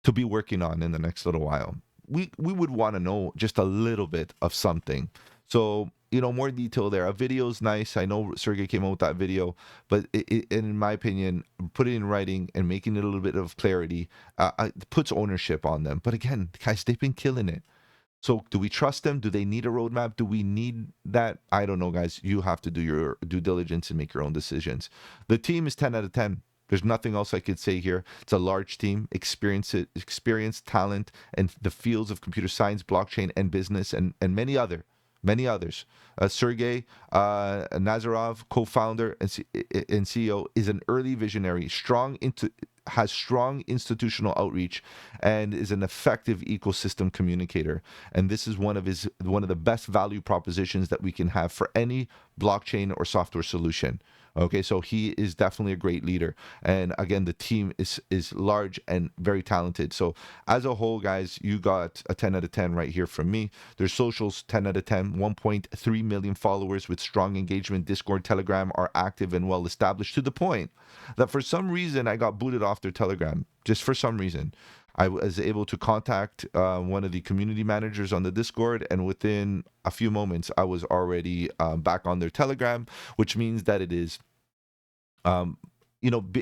to be working on in the next little while? We would want to know just a little bit of something. So, more detail there. A video is nice. I know Sergey came out with that video, but in my opinion, put it in writing and making it a little bit of clarity puts ownership on them. But again, guys, they've been killing it. So do we trust them? Do they need a roadmap? Do we need that? I don't know, guys. You have to do your due diligence and make your own decisions. The team is 10 out of 10. There's nothing else I could say here. It's a large team, experience, talent, and the fields of computer science, blockchain, and business, and many others. Sergey Nazarov, co-founder and CEO, is an early visionary, has strong institutional outreach, and is an effective ecosystem communicator. And this is one of the best value propositions that we can have for any blockchain or software solution. Okay, so he is definitely a great leader. And again, the team is large and very talented. So as a whole, guys, you got a 10 out of 10 right here from me. Their socials, 10 out of 10, 1.3 million followers with strong engagement. Discord, Telegram are active and well established, to the point that for some reason I got booted off their Telegram. Just for some reason. I was able to contact one of the community managers on the Discord, and within a few moments, I was already back on their Telegram, which means that it is,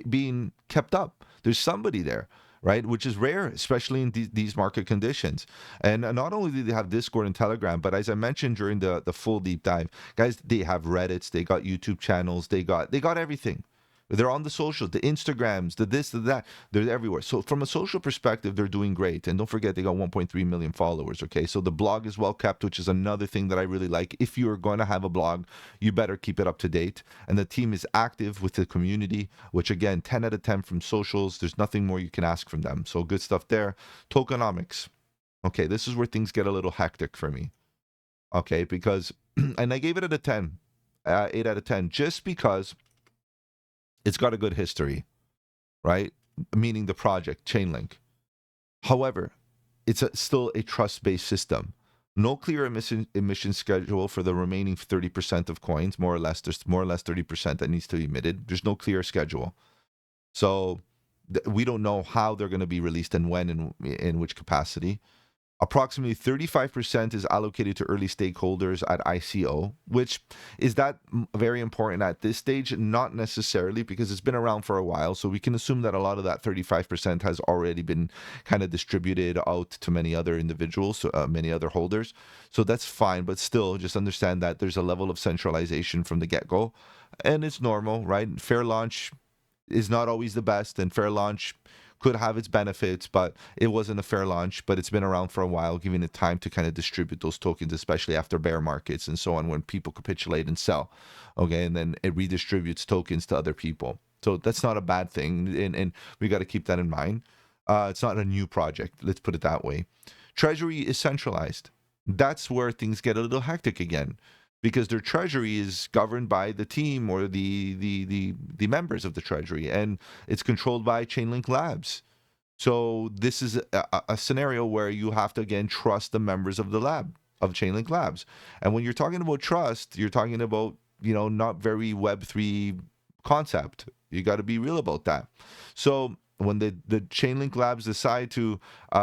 being kept up. There's somebody there, right? Which is rare, especially in these market conditions. And not only do they have Discord and Telegram, but as I mentioned during the full deep dive, guys, they have Reddits, they got YouTube channels, they got everything. They're on the socials, the Instagrams, the this, the that. They're everywhere. So from a social perspective, they're doing great. And don't forget, they got 1.3 million followers, okay? So the blog is well kept, which is another thing that I really like. If you're going to have a blog, you better keep it up to date. And the team is active with the community, which again, 10 out of 10 from socials. There's nothing more you can ask from them. So good stuff there. Tokenomics. Okay, this is where things get a little hectic for me. Okay, because, and I gave it a 10, 8 out of 10, just because it's got a good history, right? Meaning the project, ChainLink. However, it's still a trust-based system. No clear emission schedule for the remaining 30% of coins, more or less. There's more or less 30% that needs to be emitted. There's no clear schedule. So we don't know how they're going to be released and when and in which capacity. Approximately 35% is allocated to early stakeholders at ICO, which is that very important at this stage? Not necessarily, because it's been around for a while. So we can assume that a lot of that 35% has already been kind of distributed out to many other individuals, many other holders. So that's fine. But still, just understand that there's a level of centralization from the get-go. And it's normal, right? Fair launch is not always the best, and fair launch could have its benefits, but it wasn't a fair launch. But it's been around for a while, giving it time to kind of distribute those tokens, especially after bear markets and so on, when people capitulate and sell. Okay, and then it redistributes tokens to other people. So that's not a bad thing, and we got to keep that in mind. It's not a new project, let's put it that way. Treasury is centralized. That's where things get a little hectic again, because their treasury is governed by the team or the members of the treasury, and it's controlled by ChainLink Labs. So this is a scenario where you have to, again, trust the members of the lab, of ChainLink Labs. And when you're talking about trust, you're talking about, not very Web3 concept. You got to be real about that. So when the ChainLink Labs decide to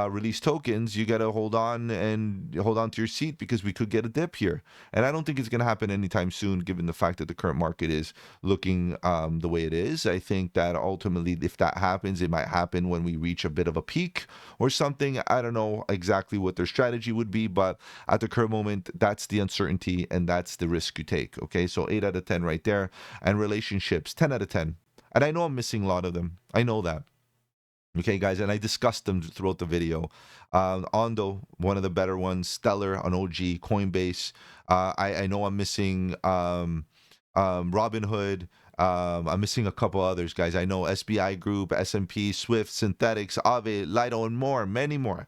release tokens, you got to hold on to your seat, because we could get a dip here. And I don't think it's going to happen anytime soon, given the fact that the current market is looking the way it is. I think that ultimately, if that happens, it might happen when we reach a bit of a peak or something. I don't know exactly what their strategy would be, but at the current moment, that's the uncertainty and that's the risk you take. Okay, so 8 out of 10 right there. And relationships, 10 out of 10. And I know I'm missing a lot of them. I know that. Okay, guys, and I discussed them throughout the video. Ondo, one of the better ones. Stellar, an OG. Coinbase. I know I'm missing Robinhood. I'm missing a couple others, guys. I know SBI Group, S&P, Swift, Synthetics, Aave, Lido, and more, many more.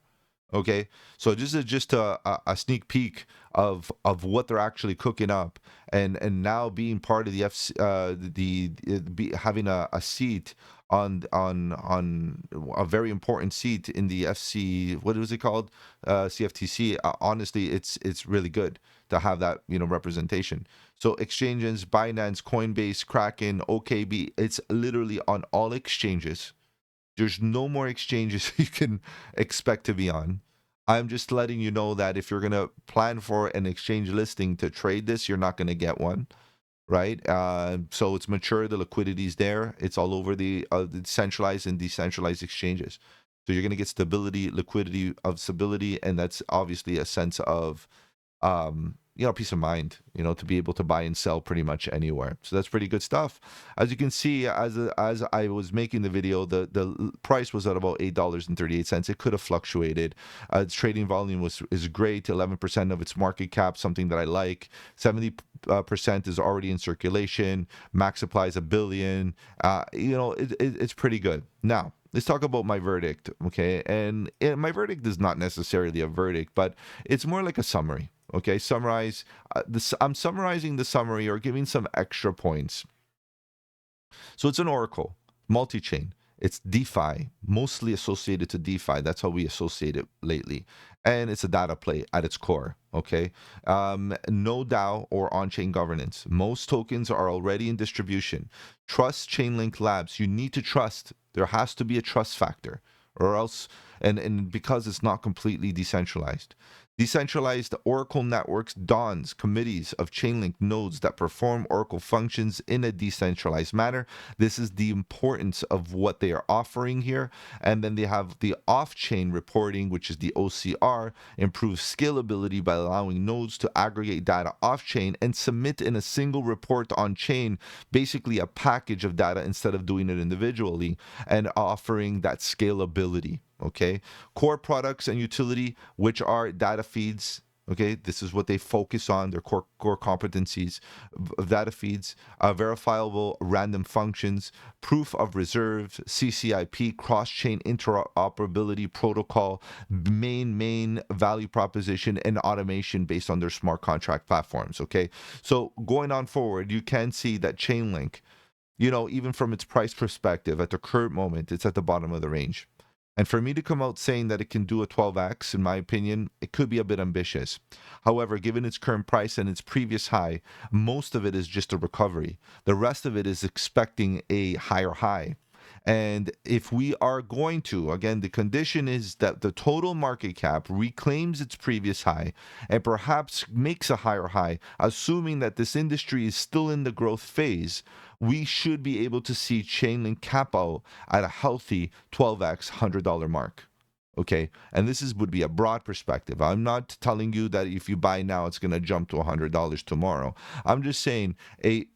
Okay, so this is just a sneak peek of what they're actually cooking up, and now being part of the having a seat on a very important seat in the FC. What was it called? CFTC. Honestly, it's really good to have that, representation. So exchanges, Binance, Coinbase, Kraken, OKB. It's literally on all exchanges. There's no more exchanges you can expect to be on. I'm just letting you know that if you're going to plan for an exchange listing to trade this, you're not going to get one, right? So it's mature, the liquidity is there. It's all over the centralized and decentralized exchanges. So you're going to get stability, liquidity of stability, and that's obviously a sense of peace of mind, to be able to buy and sell pretty much anywhere. So that's pretty good stuff. As you can see, as I was making the video, the price was at about $8.38. It could have fluctuated. Its trading volume is great, 11% of its market cap, something that I like. 70% is already in circulation. Max supply is 1 billion. It's pretty good. Now, let's talk about my verdict, okay? And my verdict is not necessarily a verdict, but it's more like a summary, okay? I'm summarizing the summary or giving some extra points. So it's an Oracle, multi-chain. It's DeFi, mostly associated to DeFi. That's how we associate it lately. And it's a data play at its core, okay? No DAO or on-chain governance. Most tokens are already in distribution. Trust ChainLink Labs. You need to trust. There has to be a trust factor, or else, and because it's not completely decentralized. Decentralized Oracle networks, DAWNs, committees of Chainlink nodes that perform Oracle functions in a decentralized manner. This is the importance of what they are offering here. And then they have the off-chain reporting, which is the OCR, improves scalability by allowing nodes to aggregate data off-chain and submit in a single report on-chain, basically a package of data instead of doing it individually, and offering that scalability. Okay, core products and utility, which are data feeds. Okay, this is what they focus on, their core competencies of data feeds, verifiable random functions, proof of reserves, CCIP, cross-chain interoperability protocol, main value proposition, and automation based on their smart contract platforms. Okay, so going on forward, you can see that Chainlink, even from its price perspective, at the current moment, it's at the bottom of the range. And for me to come out saying that it can do a 12x, in my opinion, it could be a bit ambitious. However, given its current price and its previous high, most of it is just a recovery. The rest of it is expecting a higher high. And if we are going to, again, the condition is that the total market cap reclaims its previous high and perhaps makes a higher high, assuming that this industry is still in the growth phase, we should be able to see Chainlink cap out at a healthy 12x $100 mark. Okay, and would be a broad perspective. I'm not telling you that if you buy now, it's going to jump to $100 tomorrow. I'm just saying a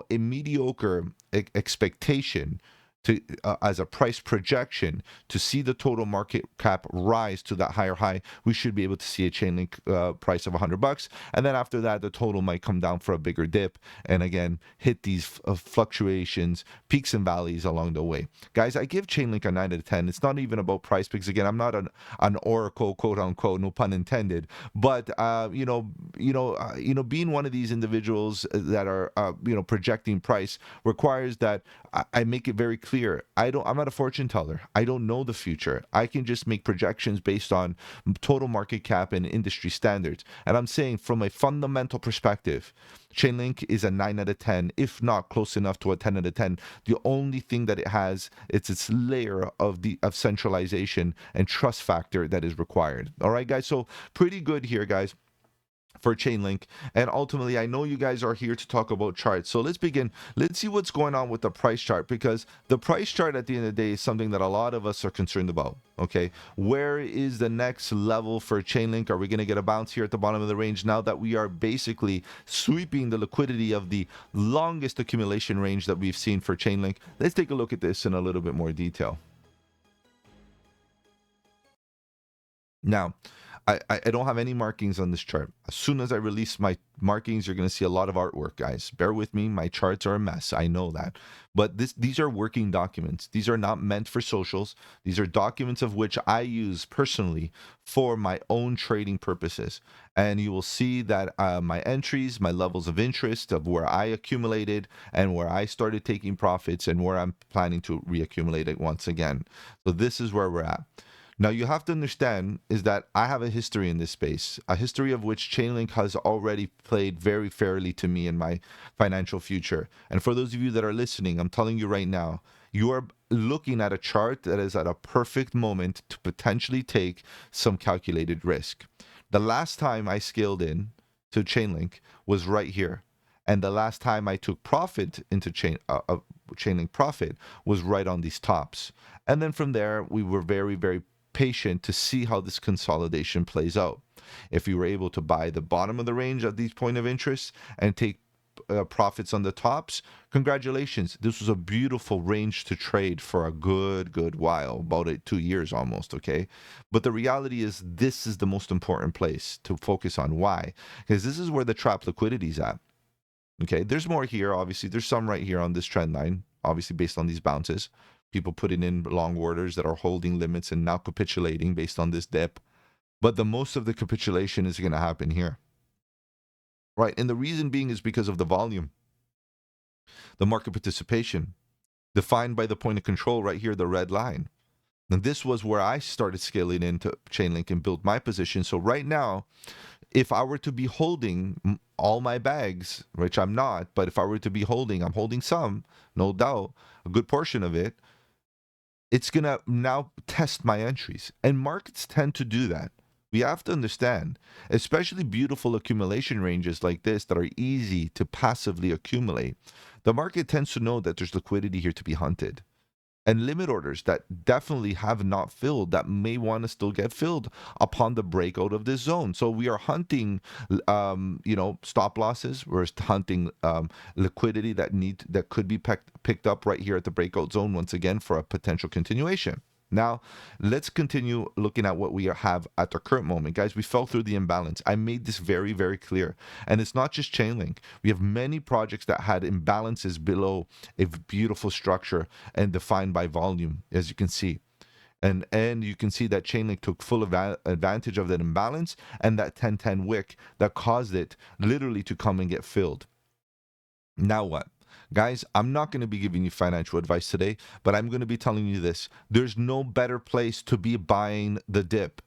mediocre expectation to as a price projection to see the total market cap rise to that higher high. We should be able to see a Chainlink price of $100, and then after that, the total might come down for a bigger dip, and again hit these fluctuations, peaks and valleys along the way. Guys, I give Chainlink a 9 out of 10. It's not even about price, because again, I'm not an oracle, quote unquote, no pun intended. But being one of these individuals that are projecting price requires that I make it very clear. I'm not a fortune teller. I don't know the future. I can just make projections based on total market cap and industry standards. And I'm saying from a fundamental perspective, Chainlink is a 9 out of 10, if not close enough to a 10 out of 10. The only thing that it has, it's its layer of centralization and trust factor that is required. All right, guys. So pretty good here, guys, for Chainlink. And ultimately, I know you guys are here to talk about charts. So let's begin. Let's see what's going on with the price chart, because the price chart at the end of the day is something that a lot of us are concerned about. Okay, where is the next level for Chainlink? Are we going to get a bounce here at the bottom of the range now that we are basically sweeping the liquidity of the longest accumulation range that we've seen for Chainlink? Let's take a look at this in a little bit more detail. Now, I don't have any markings on this chart. As soon as I release my markings, you're going to see a lot of artwork, guys. Bear with me. My charts are a mess. I know that. But these are working documents. These are not meant for socials. These are documents of which I use personally for my own trading purposes. And you will see that my entries, my levels of interest of where I accumulated and where I started taking profits and where I'm planning to reaccumulate it once again. So this is where we're at. Now, you have to understand is that I have a history in this space, a history of which Chainlink has already played very fairly to me in my financial future. And for those of you that are listening, I'm telling you right now, you are looking at a chart that is at a perfect moment to potentially take some calculated risk. The last time I scaled in to Chainlink was right here. And the last time I took profit into Chainlink profit was right on these tops. And then from there, we were very, very patient to see how this consolidation plays out. If you were able to buy the bottom of the range at these point of interest and take profits on the tops, congratulations. This was a beautiful range to trade for a good while, about 2 years almost, okay? But the reality is this is the most important place to focus on. Why? Because this is where the trap liquidity is at. Okay, there's more here, obviously. There's some right here on this trend line, obviously based on these bounces. People putting in long orders that are holding limits and now capitulating based on this dip. But the most of the capitulation is going to happen here. Right, and the reason being is because of the volume, the market participation, defined by the point of control right here, the red line. And this was where I started scaling into Chainlink and built my position. So right now, if I were to be holding all my bags, which I'm not, but if I were to be holding, I'm holding some, no doubt, a good portion of it, it's going to now test my entries. And markets tend to do that. We have to understand, especially beautiful accumulation ranges like this that are easy to passively accumulate. The market tends to know that there's liquidity here to be hunted. And limit orders that definitely have not filled that may want to still get filled upon the breakout of this zone. So we are hunting, stop losses. We're hunting liquidity that could be picked up right here at the breakout zone once again for a potential continuation. Now, let's continue looking at what we have at the current moment. Guys, we fell through the imbalance. I made this very, very clear. And it's not just Chainlink. We have many projects that had imbalances below a beautiful structure and defined by volume, as you can see. And you can see that Chainlink took full advantage of that imbalance and that 10-10 wick that caused it literally to come and get filled. Now what? Guys, I'm not going to be giving you financial advice today, but I'm going to be telling you this. There's no better place to be buying the dip,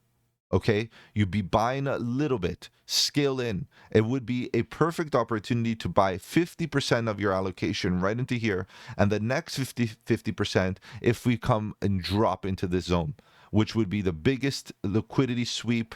okay? You'd be buying a little bit, scale in. It would be a perfect opportunity to buy 50% of your allocation right into here, and the next 50% if we come and drop into this zone, which would be the biggest liquidity sweep,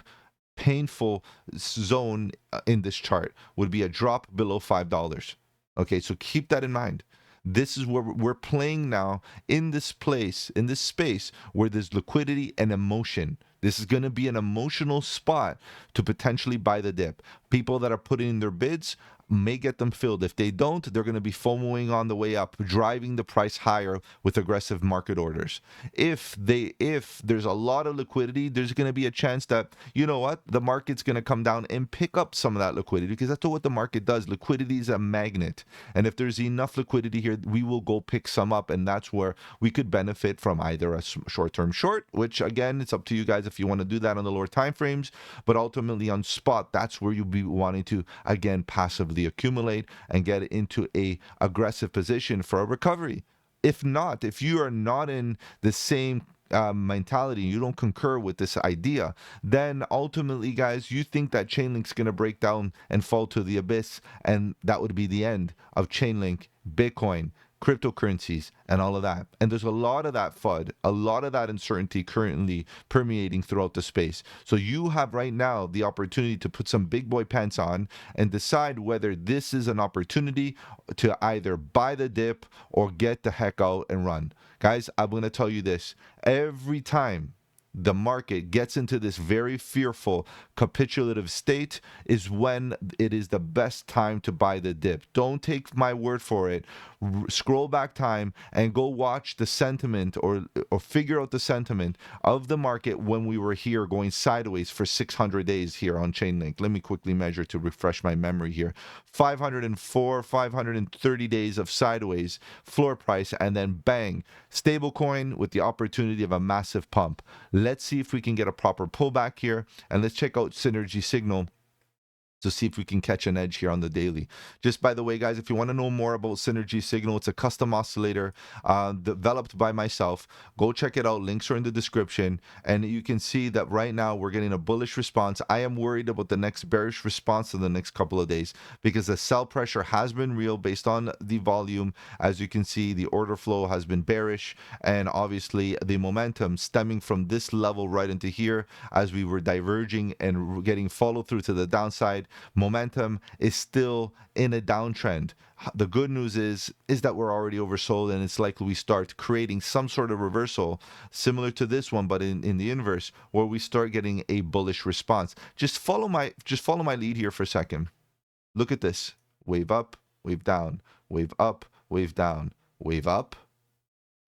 painful zone in this chart, would be a drop below $5. Okay, so keep that in mind. This is where we're playing now in this place, in this space where there's liquidity and emotion. This is going to be an emotional spot to potentially buy the dip. People that are putting in their bids may get them filled. If they don't, they're going to be FOMOing on the way up, driving the price higher with aggressive market orders. If there's a lot of liquidity, there's going to be a chance that, you know what, the market's going to come down and pick up some of that liquidity, because that's what the market does. Liquidity is a magnet. And if there's enough liquidity here, we will go pick some up, and that's where we could benefit from either a short-term short, which again, it's up to you guys if you want to do that on the lower time frames, but ultimately on spot, that's where you'll be wanting to, again, passively accumulate and get into a aggressive position for a recovery. If not, if you are not in the same mentality, you don't concur with this idea, then ultimately, guys, you think that Chainlink's going to break down and fall to the abyss, and that would be the end of Chainlink, Bitcoin, cryptocurrencies, and all of that. And there's a lot of that FUD, a lot of that uncertainty currently permeating throughout the space. So you have right now the opportunity to put some big boy pants on and decide whether this is an opportunity to either buy the dip or get the heck out and run. Guys, I'm going to tell you this. Every time the market gets into this very fearful capitulative state is when it is the best time to buy the dip. Don't take my word for it. Scroll back time and go watch the sentiment or figure out the sentiment of the market when we were here going sideways for 600 days here on ChainLink. Let me quickly measure to refresh my memory here. 504, 530 days of sideways floor price, and then bang, stablecoin with the opportunity of a massive pump. Let's see if we can get a proper pullback here, and let's check out Synergy Signal to see if we can catch an edge here on the daily. Just by the way, guys, if you want to know more about Synergy Signal, it's a custom oscillator developed by myself. Go check it out. Links are in the description. And you can see that right now we're getting a bullish response. I am worried about the next bearish response in the next couple of days because the sell pressure has been real based on the volume. As you can see, the order flow has been bearish, and obviously the momentum stemming from this level right into here as we were diverging and getting follow through to the downside. Momentum is still in a downtrend. The good news is that we're already oversold, and it's likely we start creating some sort of reversal similar to this one, but in the inverse, where we start getting a bullish response. Just follow my lead here for a second. Look at this. Wave up, wave down, wave up, wave down, wave up.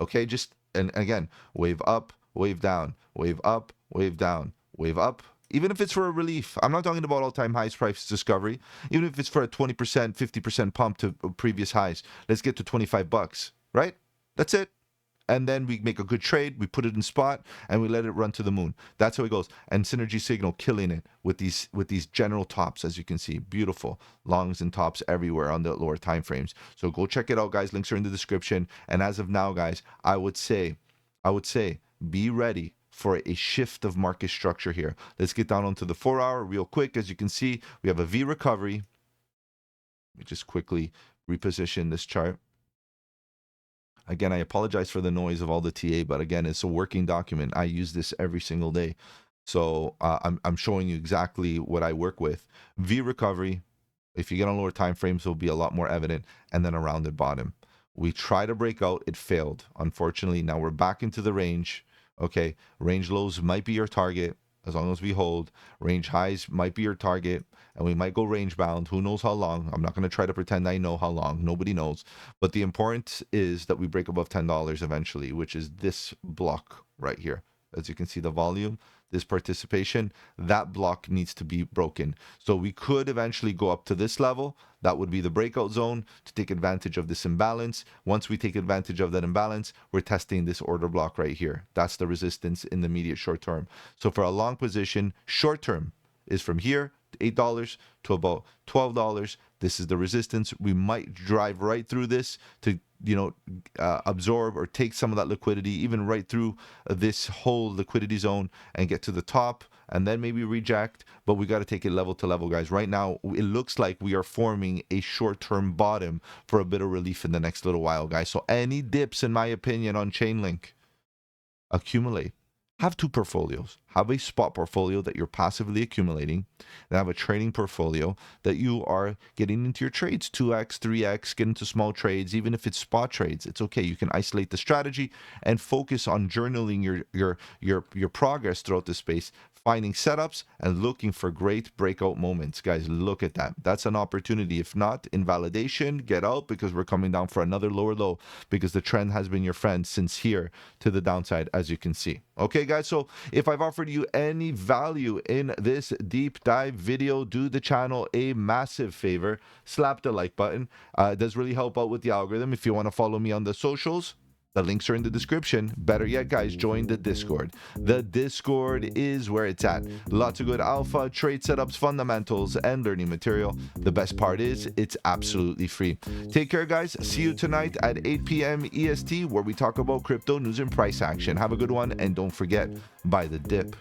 Okay, and again, wave up, wave down, wave up, wave down, wave up. Even if it's for a relief, I'm not talking about all-time highs price discovery. Even if it's for a 20%, 50% pump to previous highs, let's get to $25, right? That's it. And then we make a good trade, we put it in spot, and we let it run to the moon. That's how it goes. And Synergy Signal killing it with these general tops, as you can see. Beautiful longs and tops everywhere on the lower time frames. So go check it out, guys. Links are in the description. And as of now, guys, I would say, be ready for a shift of market structure here. Let's get down onto the 4-hour real quick. As you can see, we have a V recovery. Let me just quickly reposition this chart. Again, I apologize for the noise of all the TA, but again, it's a working document. I use this every single day. So I'm showing you exactly what I work with. V recovery, if you get on lower time frames, will be a lot more evident, and then a rounded bottom. We try to break out, it failed. Unfortunately, now we're back into the range. Okay, range lows might be your target as long as we hold. Range highs might be your target, and we might go range bound. Who knows how long? I'm not going to try to pretend I know how long. Nobody knows. But the important is that we break above $10 eventually, which is this block right here. As you can see, the volume, this participation, that block needs to be broken. So we could eventually go up to this level. That would be the breakout zone to take advantage of this imbalance. Once we take advantage of that imbalance, we're testing this order block right here. That's the resistance in the immediate short term. So for a long position, short term is from here to $8 to about $12. This is the resistance. We might drive right through this to absorb or take some of that liquidity, even right through this whole liquidity zone, and get to the top, and then maybe reject. But we got to take it level to level, guys. Right now, it looks like we are forming a short-term bottom for a bit of relief in the next little while, guys. So any dips, in my opinion, on ChainLink, accumulate. Have two portfolios. Have a spot portfolio that you're passively accumulating, and have a trading portfolio that you are getting into your trades, 2x, 3x, get into small trades. Even if it's spot trades, it's okay. You can isolate the strategy and focus on journaling your progress throughout the space, finding setups and looking for great breakout moments. Guys, look at that. That's an opportunity. If not, invalidation, get out, because we're coming down for another lower low, because the trend has been your friend since here to the downside, as you can see. Okay, guys, so if I've offered you any value in this deep dive video, do the channel a massive favor. Slap the like button. It does really help out with the algorithm. If you want to follow me on the socials, the links are in the description. Better yet, guys, join the Discord. The Discord is where it's at. Lots of good alpha, trade setups, fundamentals, and learning material. The best part is it's absolutely free. Take care, guys. See you tonight at 8 p.m. EST, where we talk about crypto news and price action. Have a good one, and don't forget, buy the dip.